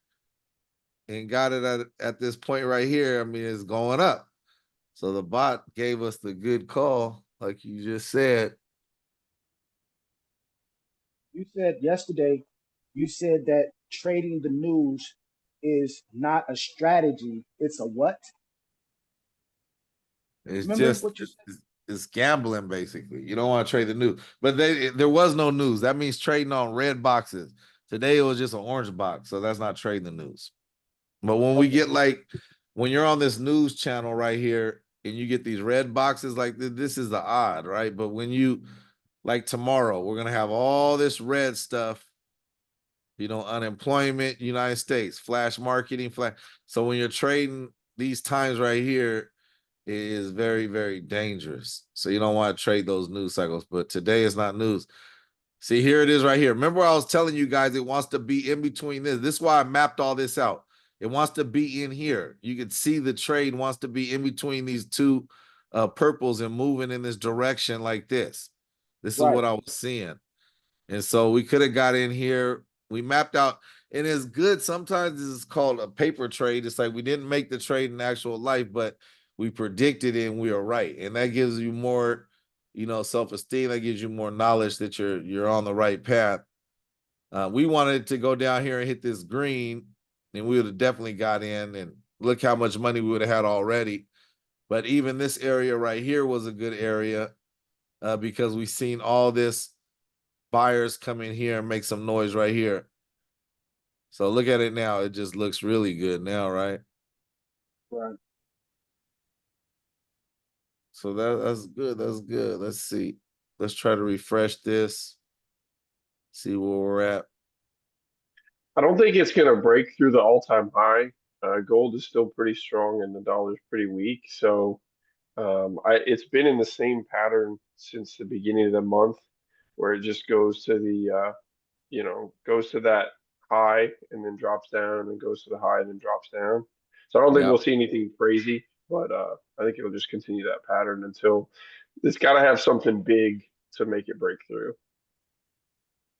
S2: and got it at this point right here, I mean, it's going up. So the bot gave us the good call, like you just said.
S1: You said yesterday, you said that trading the news is not a strategy. It's a what?
S2: It's
S1: Remember
S2: just
S1: what you said?
S2: it's gambling basically. You don't want to trade the news, but there was no news. That means trading on red boxes. Today it was just an orange box, so that's not trading the news. But when we
S1: Okay.
S2: get like when you're on this news channel right here and you get these red boxes, like this is the odd, right? But when you like tomorrow, we're gonna have all this red stuff. You know, unemployment, United States, flash marketing, flash. So when you're trading these times right here, it is very, very dangerous. So you don't want to trade those news cycles. But today is not news. See, here it is right here. Remember, I was telling you guys it wants to be in between this. This is why I mapped all this out. It wants to be in here. You can see the trade wants to be in between these two purples and moving in this direction like this. This is
S1: Right.
S2: what I was seeing. And so we could have got in here. We mapped out, and it's good. Sometimes this is called a paper trade. It's like we didn't make the trade in actual life, but we predicted it and we are right. And that gives you more, you know, self-esteem. That gives you more knowledge that you're on the right path. We wanted to go down here and hit this green, and we would have definitely got in. And look how much money we would have had already. But even this area right here was a good area because we've seen all this buyers come in here and make some noise right here. So look at it now. It just looks really good now, right?
S1: Right.
S2: So that's good. That's good. Let's see. Let's try to refresh this. See where we're at.
S4: I don't think it's going to break through the all-time high. Gold is still pretty strong and the dollar's pretty weak. So it's been in the same pattern since the beginning of the month, where it just goes to goes to that high and then drops down and goes to the high and then drops down. So I don't think
S2: Yeah.
S4: we'll see anything crazy, but I think it'll just continue that pattern until it's got to have something big to make it break through.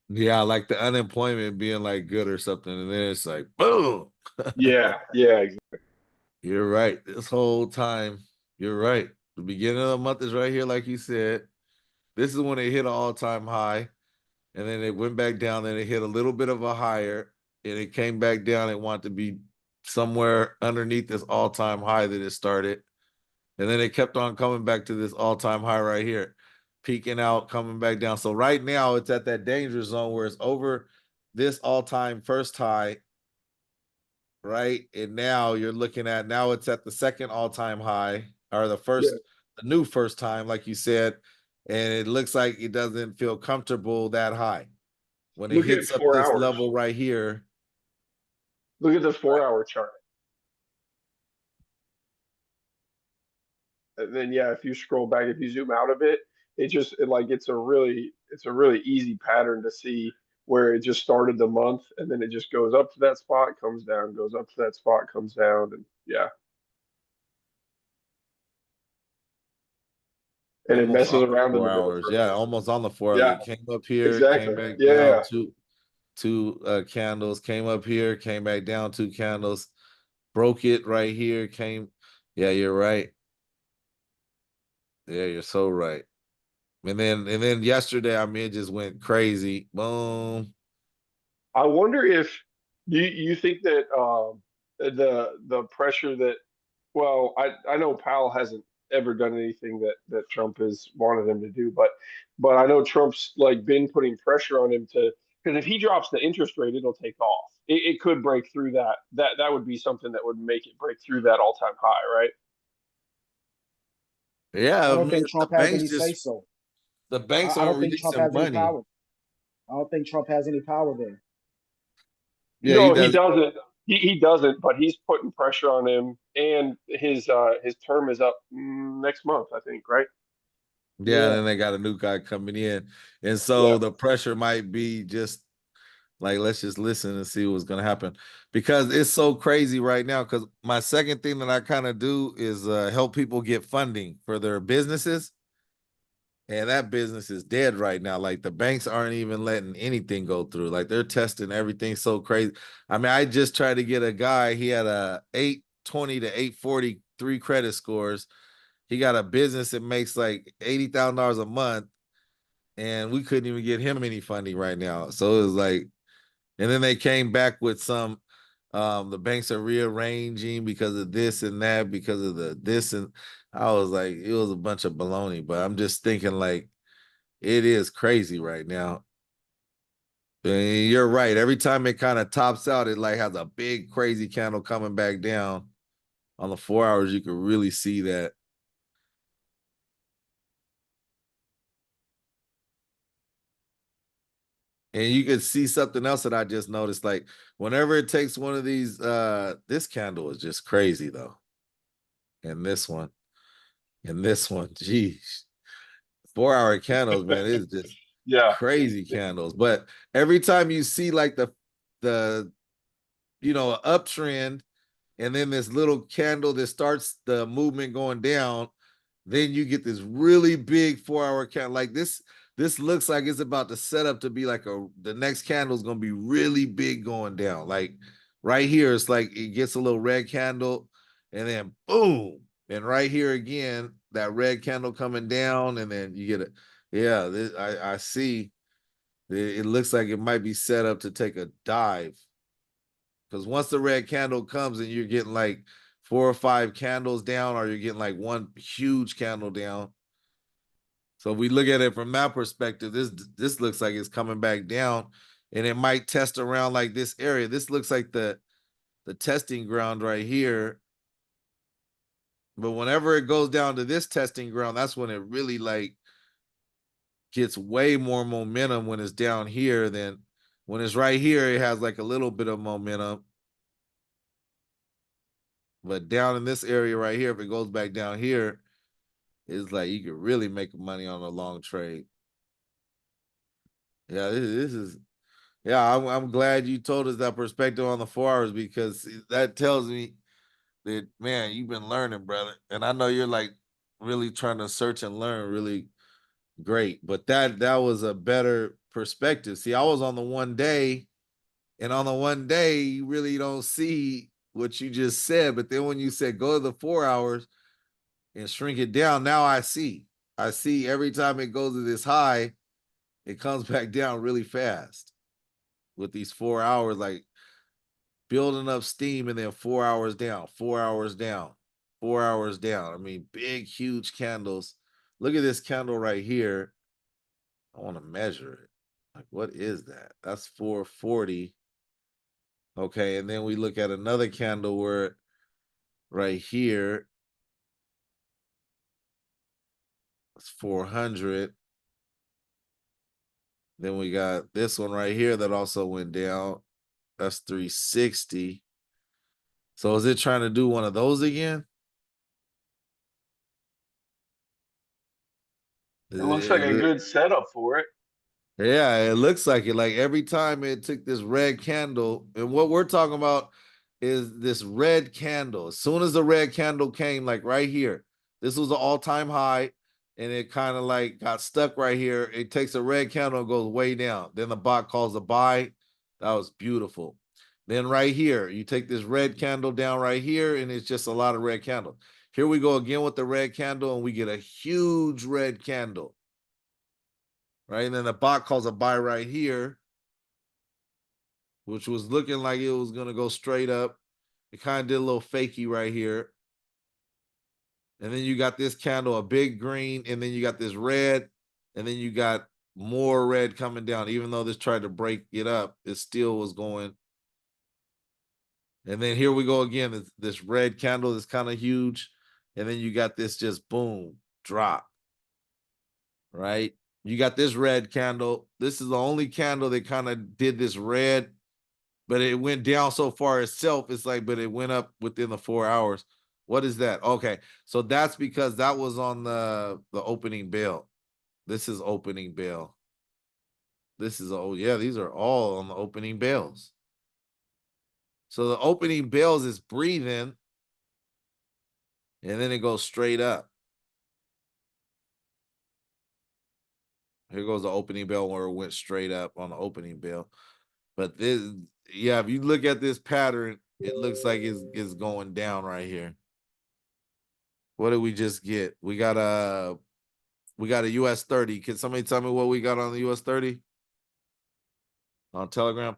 S2: Yeah, like the unemployment being like good or something, and then it's like boom.
S4: Yeah, yeah,
S2: You're right. This whole time, you're right. The beginning of the month is right here, like you said. This is when it hit an all-time high, and then it went back down, then it hit a little bit of a higher, and it came back down. It wanted to be somewhere underneath this all-time high that it started. And then it kept on coming back to this all-time high right here, peaking out, coming back down. So right now it's at that danger zone where it's over this all-time first high, right? And now you're looking at now it's at the second all-time high, or the new first time, like you said, and it looks like it doesn't feel comfortable that high. When it
S4: Look at
S2: hits up
S4: 4
S2: this
S4: hours.
S2: level right here.
S4: Look at the 4-hour chart. And then yeah, if you scroll back, if you zoom out of it, it's a really easy pattern to see where it just started the month and then it just goes up to that spot, comes down, goes up to that spot, comes down, and yeah. And it
S2: Almost
S4: messes
S2: on the
S4: around in
S2: 4
S4: the middle
S2: hours.
S4: for a
S2: Yeah,
S4: minute.
S2: almost on the 4 hours.
S4: Yeah,
S2: It came up here, came
S4: exactly.
S2: back
S4: Yeah,
S2: down
S4: yeah.
S2: two candles, came up here, came back down 2 candles, broke it right here, came. Yeah, you're right. Yeah, you're so right. And then yesterday, I mean, it just went crazy. Boom.
S4: I wonder if you think that the pressure that well, I know Powell hasn't ever done anything that Trump has wanted him to do, but I know Trump's like been putting pressure on him to because if he drops the interest rate, it'll take off. It could break through that. That would be something that would make it break through that all-time high, right?
S2: Yeah,
S1: I
S2: I
S1: don't
S2: mean,
S1: think
S2: the
S1: Trump has
S2: banks
S1: any say
S2: just
S1: so.
S2: the banks
S1: I
S2: aren't
S1: don't think Trump
S2: releasing
S1: has any
S2: money.
S1: power. I don't think Trump has any power there.
S2: Yeah, he
S4: No, he
S2: does.
S4: doesn't. He doesn't, but he's putting pressure on him, and his term is up next month, I think, right?
S2: Yeah, and
S1: Yeah.
S2: then they got a new guy coming in. And so
S4: Yeah.
S2: the pressure might be just like, let's just listen and see what's going to happen. Because it's so crazy right now. Because my second thing that I kind of do is help people get funding for their businesses. And that business is dead right now. Like the banks aren't even letting anything go through. Like they're testing everything so crazy. I mean, I just tried to get a guy, he had a 820 to 843 credit scores. He got a business that makes like $80,000 a month, and we couldn't even get him any funding right now. So it was like, and then they came back with some the banks are rearranging because of this and that, because of the this, and I was like, it was a bunch of baloney. But I'm just thinking like it is crazy right now. And you're right. Every time it kind of tops out, it like has a big crazy candle coming back down. On the 4 hours, you can really see that. And you can see something else that I just noticed. Like whenever it takes one of these, this candle is just crazy though. And this one, geez. 4 hour candles, man, it's just
S4: Yeah.
S2: crazy candles. But every time you see like the uptrend, and then this little candle that starts the movement going down, then you get this really big 4 hour candle. Like this looks like it's about to set up to be like the next candle is going to be really big going down. Like right here, it's like it gets a little red candle, and then boom, and right here again, that red candle coming down, and then you get it. Yeah, I see. It looks like it might be set up to take a dive. Because once the red candle comes and you're getting like 4 or 5 candles down, or you're getting like one huge candle down. So if we look at it from that perspective, this looks like it's coming back down, and it might test around like this area. This looks like the testing ground right here. But whenever it goes down to this testing ground, that's when it really like gets way more momentum when it's down here than when it's right here. It has like a little bit of momentum. But down in this area right here, if it goes back down here, it's like you could really make money on a long trade. Yeah, this is yeah, I'm glad you told us that perspective on the 4 hours, because that tells me that, man, you've been learning, brother. And I know you're like really trying to search and learn really great. But that was a better perspective. See, I was on the 1 day, and on the 1 day, you really don't see what you just said. But then when you said go to the 4 hours and shrink it down, now I see. I see every time it goes to this high, it comes back down really fast with these 4 hours, like building up steam, and then 4 hours down, 4 hours down, 4 hours down. I mean, big, huge candles. Look at this candle right here. I want to measure it. Like, what is that? That's 440. Okay, and then we look at another candle where right here, it's 400. Then we got this one right here that also went down. That's 360. So is it trying to do one of those again?
S4: It looks like a good setup for it.
S2: Yeah, it looks like it. Like every time it took this red candle, and what we're talking about is this red candle. As soon as the red candle came, like right here, this was the all-time high, and it kind of like got stuck right here. It takes a red candle and goes way down. Then the bot calls a buy. That was beautiful. Then right here, you take this red candle down right here, and it's just a lot of red candles. Here we go again with the red candle, and we get a huge red candle. Right, and then the bot calls a buy right here, which was looking like it was going to go straight up. It kind of did a little fakey right here. And then you got this candle, a big green, and then you got this red, and then you got more red coming down. Even though this tried to break it up, it still was going. And then here we go again, this red candle is kind of huge. And then you got this just boom. drop, right? You got this red candle. This is the only candle that kind of did this red, but it went down so far itself. It's like, but it went up within the 4 hours. What is that? Okay, so that's because that was on the opening bell. This is opening bell. This is, oh yeah, these are all on the opening bells. So the opening bells is breathing, and then it goes straight up. Here goes the opening bell where it went straight up on the opening bell. But this, yeah, if you look at this pattern, it looks like it's going down right here. What did we just get? We got a US30. Can somebody tell me what we got on the US30? On Telegram?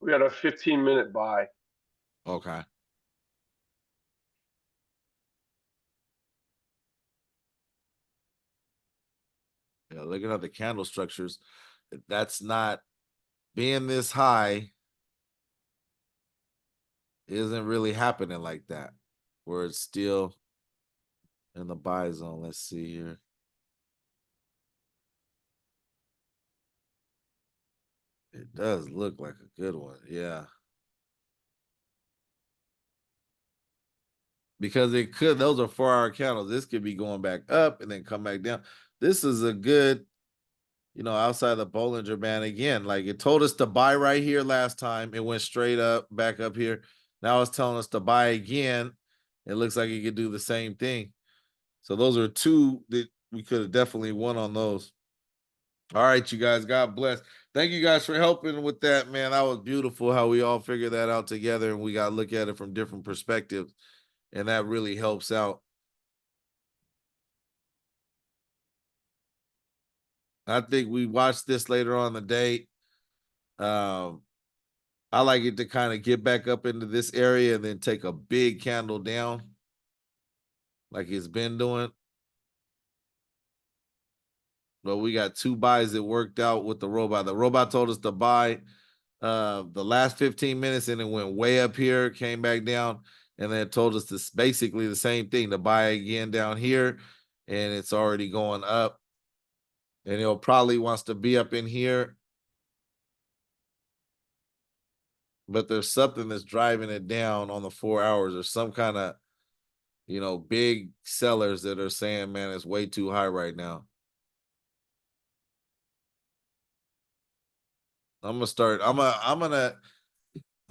S4: We got a 15-minute buy.
S2: Okay. Yeah, looking at the candle structures, that's not being this high isn't really happening like that, where it's still in the buy zone. Let's see here. It does look like a good one, yeah. Because it could, those are 4-hour candles. This could be going back up and then come back down. This is a good, outside the Bollinger Band again. Like it told us to buy right here last time. It went straight up, back up here. Now it's telling us to buy again. It looks like it could do the same thing. So those are two that we could have definitely won on those. All right, you guys, God bless. Thank you guys for helping with that, man. That was beautiful how we all figured that out together and we got to look at it from different perspectives. And that really helps out. I think we watched this later on in the day. I like it to kind of get back up into this area and then take a big candle down like it's been doing. But we got two buys that worked out with the robot. The robot told us to buy the last 15 minutes and it went way up here, came back down, and then it told us this basically the same thing to buy again down here, and it's already going up. And it probably wants to be up in here. But there's something that's driving it down on the 4 hours or some kind of, big sellers that are saying, man, it's way too high right now. I'm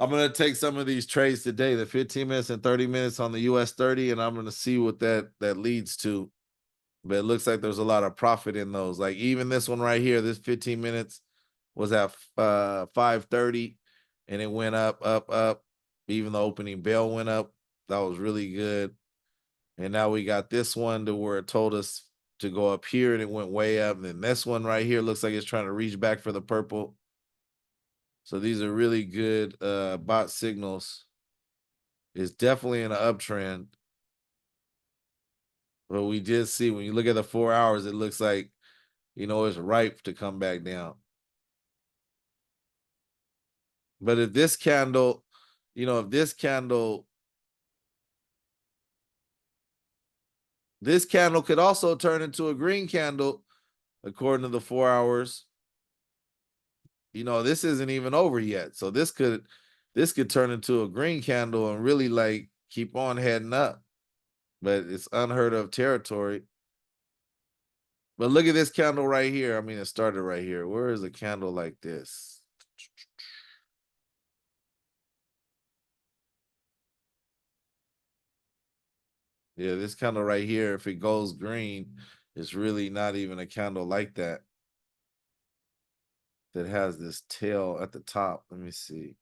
S2: gonna take some of these trades today, the 15 minutes and 30 minutes on the US30, and I'm gonna see what that leads to. But it looks like there's a lot of profit in those. Like even this one right here, this 15 minutes was at 5:30, and it went up, up, up. Even the opening bell went up. That was really good. And now we got this one to where it told us to go up here, and it went way up. And then this one right here looks like it's trying to reach back for the purple. So these are really good bot signals. It's definitely in an uptrend. But we did see when you look at the 4 hours, it looks like, it's ripe to come back down. But if this candle, this candle could also turn into a green candle, according to the 4 hours. This isn't even over yet. So this could turn into a green candle and really like keep on heading up. But it's unheard of territory. But look at this candle right here. I mean, it started right here. Where is a candle like this? Yeah, this candle right here, if it goes green, it's really not even a candle like that. That has this tail at the top. Let me see.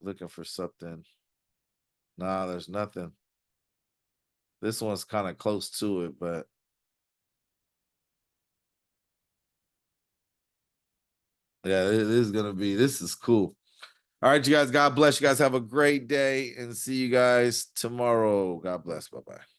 S2: Looking for something. Nah, there's nothing. This one's kind of close to it, but yeah, this is cool. All right, you guys, God bless. You guys have a great day and see you guys tomorrow. God bless. Bye-bye.